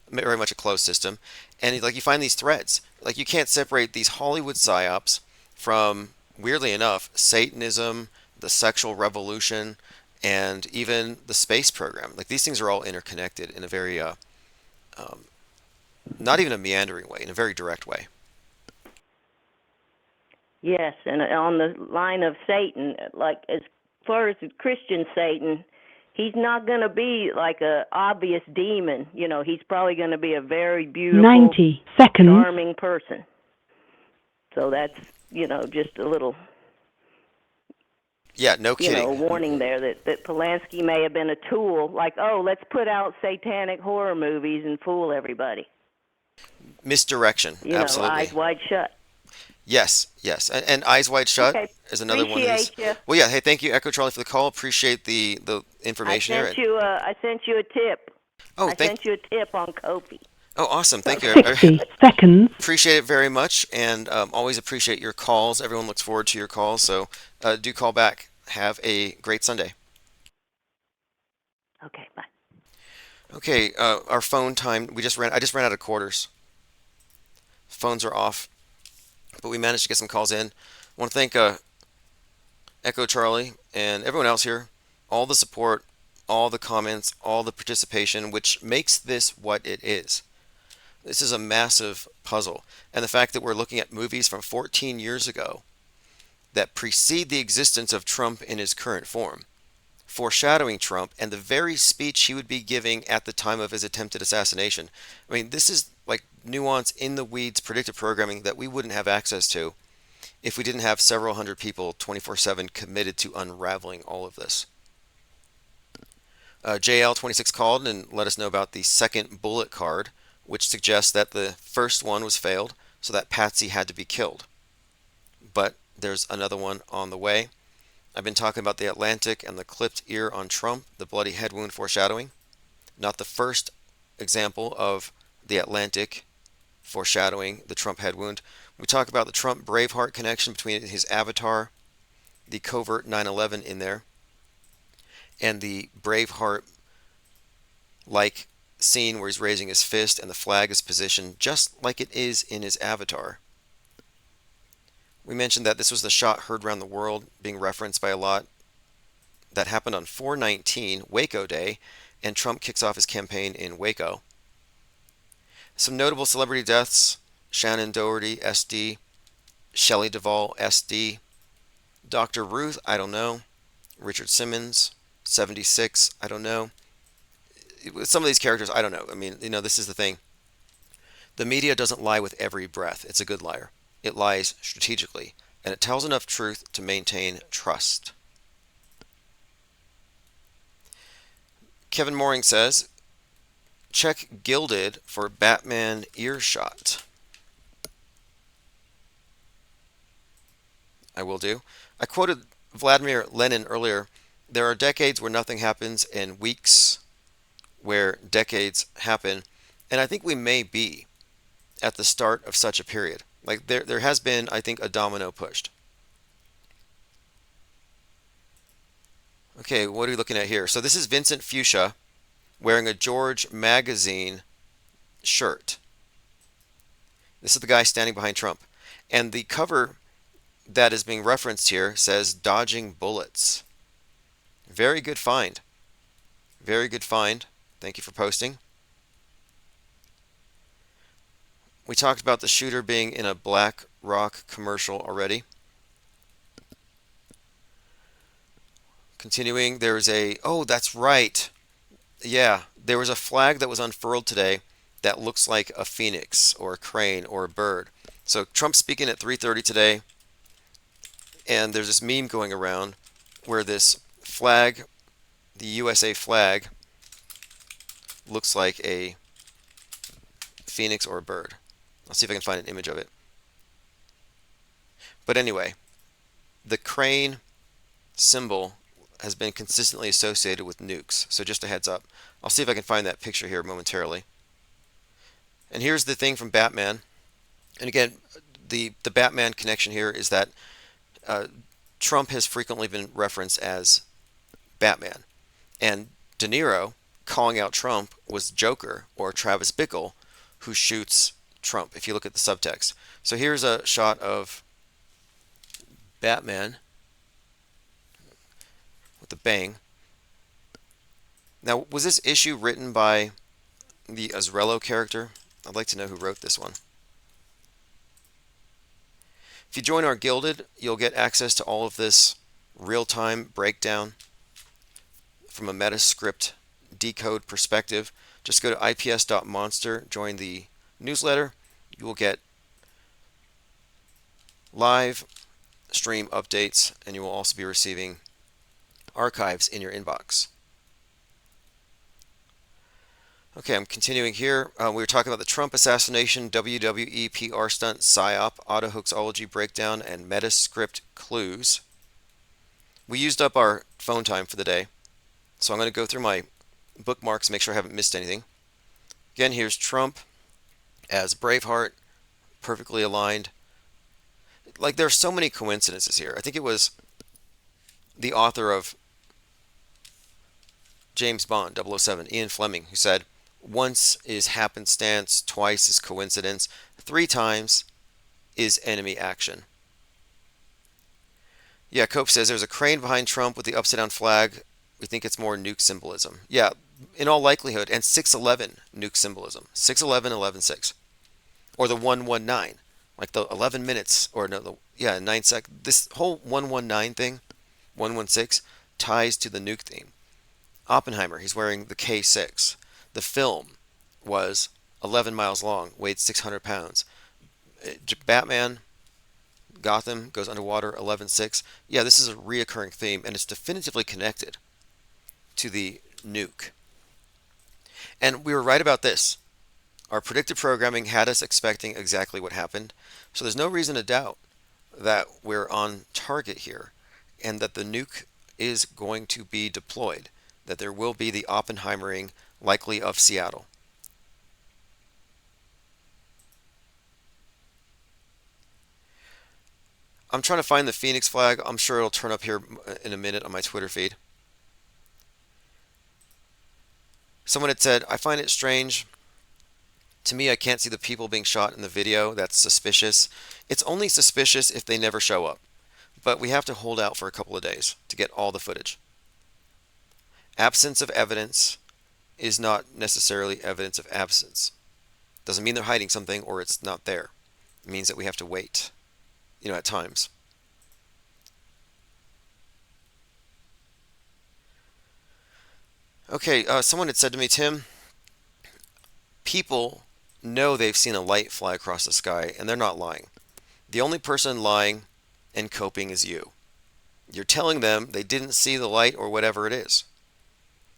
very much a closed system. And like you find these threads, like you can't separate these Hollywood psyops from, weirdly enough, Satanism, the sexual revolution, and even the space program. Like these things are all interconnected in a very not even a meandering way, in a very direct way. Yes, and on the line of Satan, like as far as Christian Satan, he's not going to be like a obvious demon. He's probably going to be a very beautiful, 90 seconds. Charming person. So that's, just a little... Yeah, no kidding. A warning there that Polanski may have been a tool, like, let's put out satanic horror movies and fool everybody. Misdirection, absolutely. Eyes Wide Shut. Yes, and Eyes Wide Shut is another one of these. You. Well, yeah. Hey, thank you, Echo Charlie, for the call. Appreciate the information I sent you a tip. Oh, I sent you a tip on Kofi. Oh, awesome! Thank you. 60 seconds. Appreciate it very much, and always appreciate your calls. Everyone looks forward to your calls, so do call back. Have a great Sunday. Okay, bye. Okay, our phone time. I just ran out of quarters. Phones are off, but we managed to get some calls in. I want to thank Echo Charlie and everyone else here, all the support, all the comments, all the participation, which makes this what it is. This is a massive puzzle. And the fact that we're looking at movies from 14 years ago that precede the existence of Trump in his current form, foreshadowing Trump and the very speech he would be giving at the time of his attempted assassination. I mean, this is like nuance in the weeds predictive programming that we wouldn't have access to if we didn't have several hundred people 24/7 committed to unraveling all of this. JL26 called and let us know about the second bullet card, which suggests that the first one was failed, so that Patsy had to be killed. But there's another one on the way. I've been talking about the Atlantic and the clipped ear on Trump, the bloody head wound foreshadowing. Not the first example of the Atlantic foreshadowing the Trump head wound. We talk about the Trump Braveheart connection between his avatar, the covert 9/11 in there, and the Braveheart-like scene where he's raising his fist and the flag is positioned just like it is in his avatar. We mentioned that this was the shot heard around the world, being referenced by a lot. That happened on 4/19, Waco Day, and Trump kicks off his campaign in Waco. Some notable celebrity deaths: Shannon Doherty, SD, Shelley Duvall, SD, Dr. Ruth, I don't know, Richard Simmons, 76, I don't know. Some of these characters, I don't know. I mean, this is the thing. The media doesn't lie with every breath. It's a good liar. It lies strategically, and it tells enough truth to maintain trust. Kevin Moing says, check Gilded for Batman earshot. I will do. I quoted Vladimir Lenin earlier. There are decades where nothing happens and weeks where decades happen. And I think we may be at the start of such a period. Like there has been, I think, a domino pushed. Okay, what are we looking at here? So this is Vincent Fuchsia wearing a George Magazine shirt. This is the guy standing behind Trump. And the cover that is being referenced here says Dodging Bullets. Very good find. Very good find. Thank you for posting. We talked about the shooter being in a Black Rock commercial already. Continuing, there's oh, that's right. Yeah, there was a flag that was unfurled today that looks like a phoenix or a crane or a bird. So Trump's speaking at 3:30 today, and there's this meme going around where this flag, the USA flag, looks like a phoenix or a bird. I'll see if I can find an image of it. But anyway, the crane symbol has been consistently associated with nukes. So just a heads up. I'll see if I can find that picture here momentarily. And here's the thing from Batman. And again, the Batman connection here is that Trump has frequently been referenced as Batman. And De Niro calling out Trump was Joker, or Travis Bickle, who shoots Trump, if you look at the subtext. So here's a shot of Batman with the bang. Now, was this issue written by the Azrello character? I'd like to know who wrote this one. If you join our Gilded, you'll get access to all of this real-time breakdown from a Metascript decode perspective. Just go to ips.monster, join the newsletter. You will get live stream updates, and you will also be receiving archives in your inbox. Okay, I'm continuing here. We were talking about the Trump assassination, WWE PR stunt, Psyop, Autohoaxology breakdown, and Metascript clues. We used up our phone time for the day, so I'm going to go through my bookmarks, make sure I haven't missed anything. Again, here's Trump as Braveheart, perfectly aligned. Like, there are so many coincidences here. I think it was the author of James Bond, 007, Ian Fleming, who said, once is happenstance, twice is coincidence, 3 times is enemy action. Yeah, Cope says there's a crane behind Trump with the upside down flag. We think it's more nuke symbolism. Yeah, in all likelihood. And 611 nuke symbolism. 611, 11:6. Or the 119. Like the 11 minutes, or no, 9 seconds. This whole 119 thing, 116, ties to the nuke theme. Oppenheimer, he's wearing the K6. The film was 11 miles long, weighed 600 pounds. Batman, Gotham goes underwater, 11:6. Yeah, this is a reoccurring theme, and it's definitively connected to the nuke. And we were right about this. Our predictive programming had us expecting exactly what happened, so there's no reason to doubt that we're on target here, and that the nuke is going to be deployed, that there will be the Oppenheimering, likely of Seattle. I'm trying to find the Phoenix flag. I'm sure it'll turn up here in a minute on my Twitter feed. Someone had said, I find it strange. To me, I can't see the people being shot in the video. That's suspicious. It's only suspicious if they never show up. But we have to hold out for a couple of days to get all the footage. Absence of evidence is not necessarily evidence of absence. Doesn't mean they're hiding something or it's not there. It means that we have to wait, at times. Okay, someone had said to me, Tim, people know they've seen a light fly across the sky, and they're not lying. The only person lying and coping is you. You're telling them they didn't see the light or whatever it is,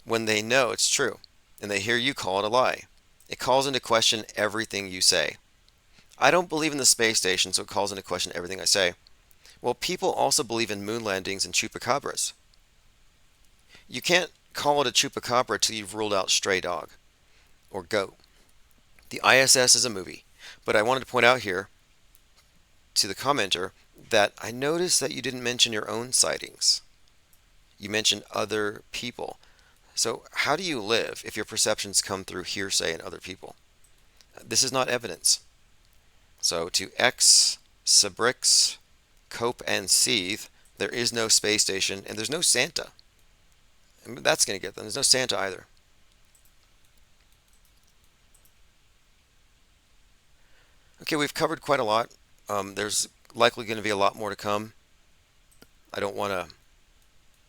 when they know it's true, and they hear you call it a lie. It calls into question everything you say. I don't believe in the space station, so it calls into question everything I say. Well, people also believe in moon landings and chupacabras. You can't call it a chupacabra till you've ruled out stray dog or goat. The ISS is a movie, but I wanted to point out here to the commenter that I noticed that you didn't mention your own sightings. You mentioned other people. So how do you live if your perceptions come through hearsay and other people? This is not evidence. So to X, Sabrix, Cope, and Seethe, there is no space station, and there's no Santa. And that's going to get them. There's no Santa either. Okay, we've covered quite a lot. There's likely going to be a lot more to come. I don't want to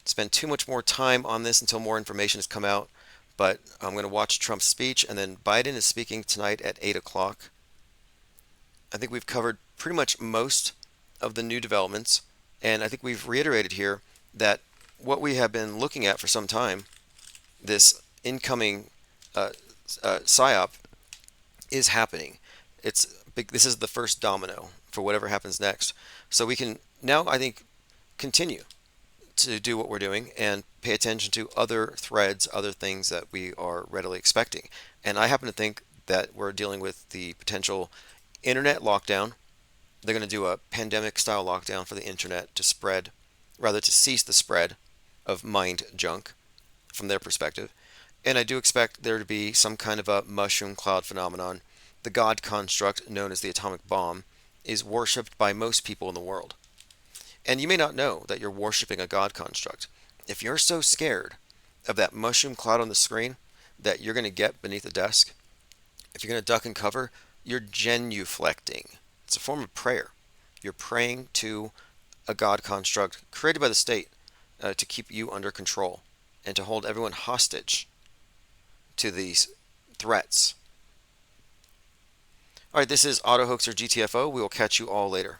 spend too much more time on this until more information has come out, but I'm going to watch Trump's speech, and then Biden is speaking tonight at 8 o'clock. I think we've covered pretty much most of the new developments, and I think we've reiterated here that what we have been looking at for some time, this incoming Psyop, is happening. This is the first domino for whatever happens next. So we can now, I think, continue to do what we're doing and pay attention to other threads, other things that we are readily expecting. And I happen to think that we're dealing with the potential internet lockdown. They're going to do a pandemic-style lockdown for the internet to cease the spread of mind junk from their perspective. And I do expect there to be some kind of a mushroom cloud phenomenon. The God construct, known as the atomic bomb, is worshipped by most people in the world. And you may not know that you're worshiping a God construct. If you're so scared of that mushroom cloud on the screen that you're going to get beneath the desk, if you're going to duck and cover, you're genuflecting. It's a form of prayer. You're praying to a God construct created by the state to keep you under control and to hold everyone hostage to these threats. All right, this is Autohoaxer GTFO. We will catch you all later.